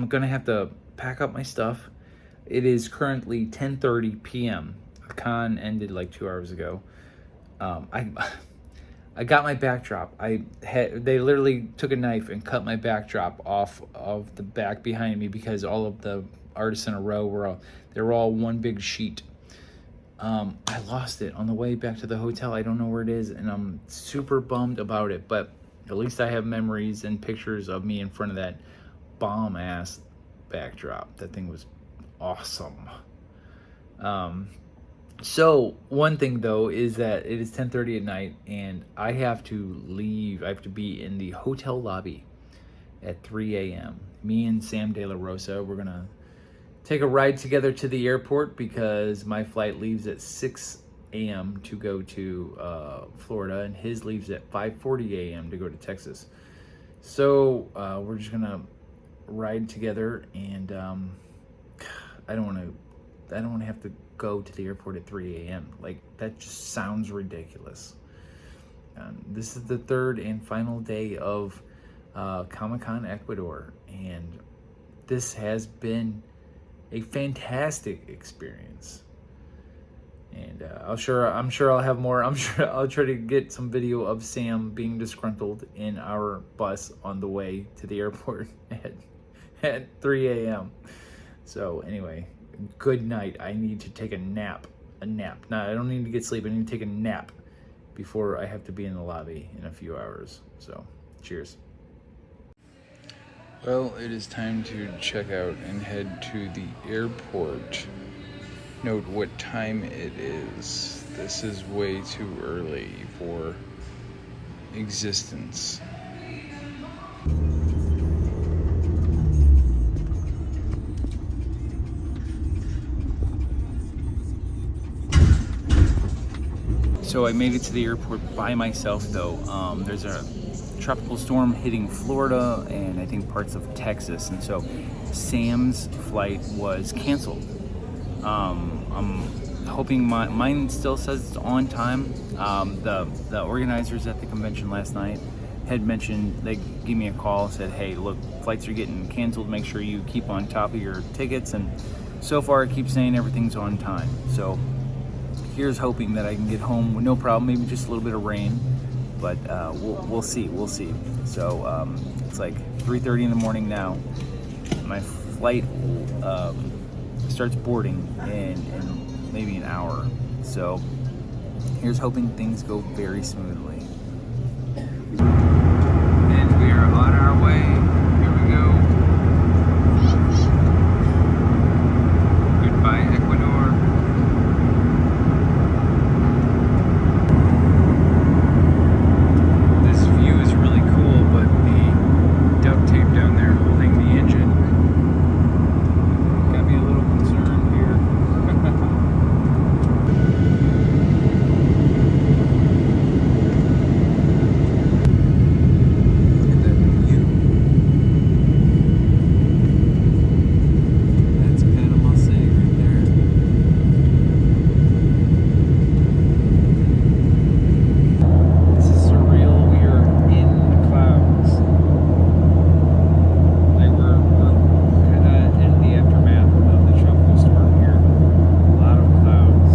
gonna have to pack up my stuff. It is currently 10:30 p.m. The con ended like 2 hours ago. I got my backdrop. They literally took a knife and cut my backdrop off of the back behind me because all of the artists in a row were all one big sheet. I lost it on the way back to the hotel. I don't know where it is, and I'm super bummed about it. But at least I have memories and pictures of me in front of that bomb-ass backdrop. That thing was awesome. So one thing though is that it is 10:30 at night, and I have to leave. I have to be in the hotel lobby at 3 a.m. Me and Sam De La Rosa, we're gonna take a ride together to the airport because my flight leaves at 6 a.m. to go to Florida, and his leaves at 5:40 a.m. to go to Texas. So we're just gonna ride together, and I don't want to have to go to the airport at 3 a.m. Like, that just sounds ridiculous. This is the third and final day of Comic Con Ecuador, and this has been a fantastic experience. And I'm sure I'll have more. I'm sure I'll try to get some video of Sam being disgruntled in our bus on the way to the airport at 3 a.m. So anyway, good night. I need to take a nap. No, I don't need to get sleep. I need to take a nap before I have to be in the lobby in a few hours. So, cheers. Well, it is time to check out and head to the airport. Note what time it is. This is way too early for existence. So I made it to the airport by myself though. There's a tropical storm hitting Florida and I think parts of Texas, and so Sam's flight was canceled. I'm hoping mine still says it's on time. The organizers at the convention last night had mentioned, they gave me a call, said, hey, look, flights are getting canceled, make sure you keep on top of your tickets, and so far it keeps saying everything's on time. So here's hoping that I can get home with no problem, maybe just a little bit of rain, but we'll see. So it's like 3:30 in the morning now. My flight starts boarding in maybe an hour. So here's hoping things go very smoothly. And we are on our way. Here we go. Goodbye, Ecuador. This view is really cool, but the duct tape down there holding the engine got me a little concerned here. Look at that view. That's Panama City right there. This is surreal. We are in the clouds. Like we're kind of in the aftermath of the tropical storm here. A lot of clouds.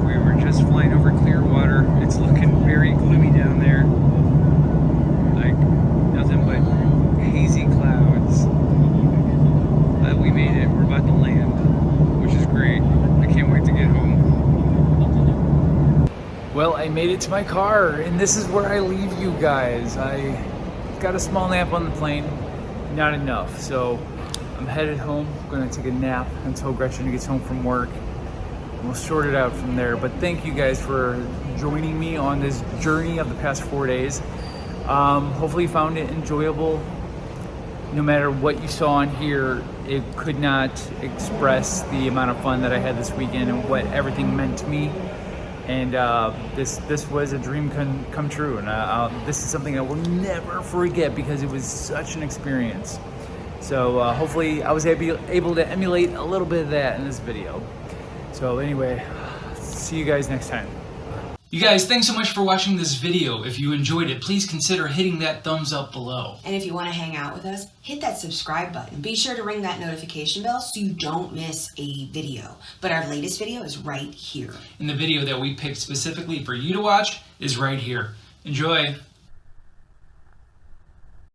We were just flying over Clearwater. It's looking very gloomy down there. Like nothing but hazy clouds. But we made it. We're about to land, which is great. I can't wait to get home. Well, I made it to my car, and this is where I leave you guys. I got a small nap on the plane, not enough, so I'm headed home. I'm gonna take a nap until Gretchen gets home from work, and we'll sort it out from there. But thank you guys for joining me on this journey of the past 4 days. Hopefully you found it enjoyable. No matter what you saw on here, it could not express the amount of fun that I had this weekend and what everything meant to me. And this was a dream come true, and this is something I will never forget because it was such an experience. So hopefully I was able to emulate a little bit of that in this video. So anyway, see you guys next time. You guys, thanks so much for watching this video. If you enjoyed it, please consider hitting that thumbs up below. And if you want to hang out with us, hit that subscribe button. Be sure to ring that notification bell so you don't miss a video. But our latest video is right here. And the video that we picked specifically for you to watch is right here. Enjoy.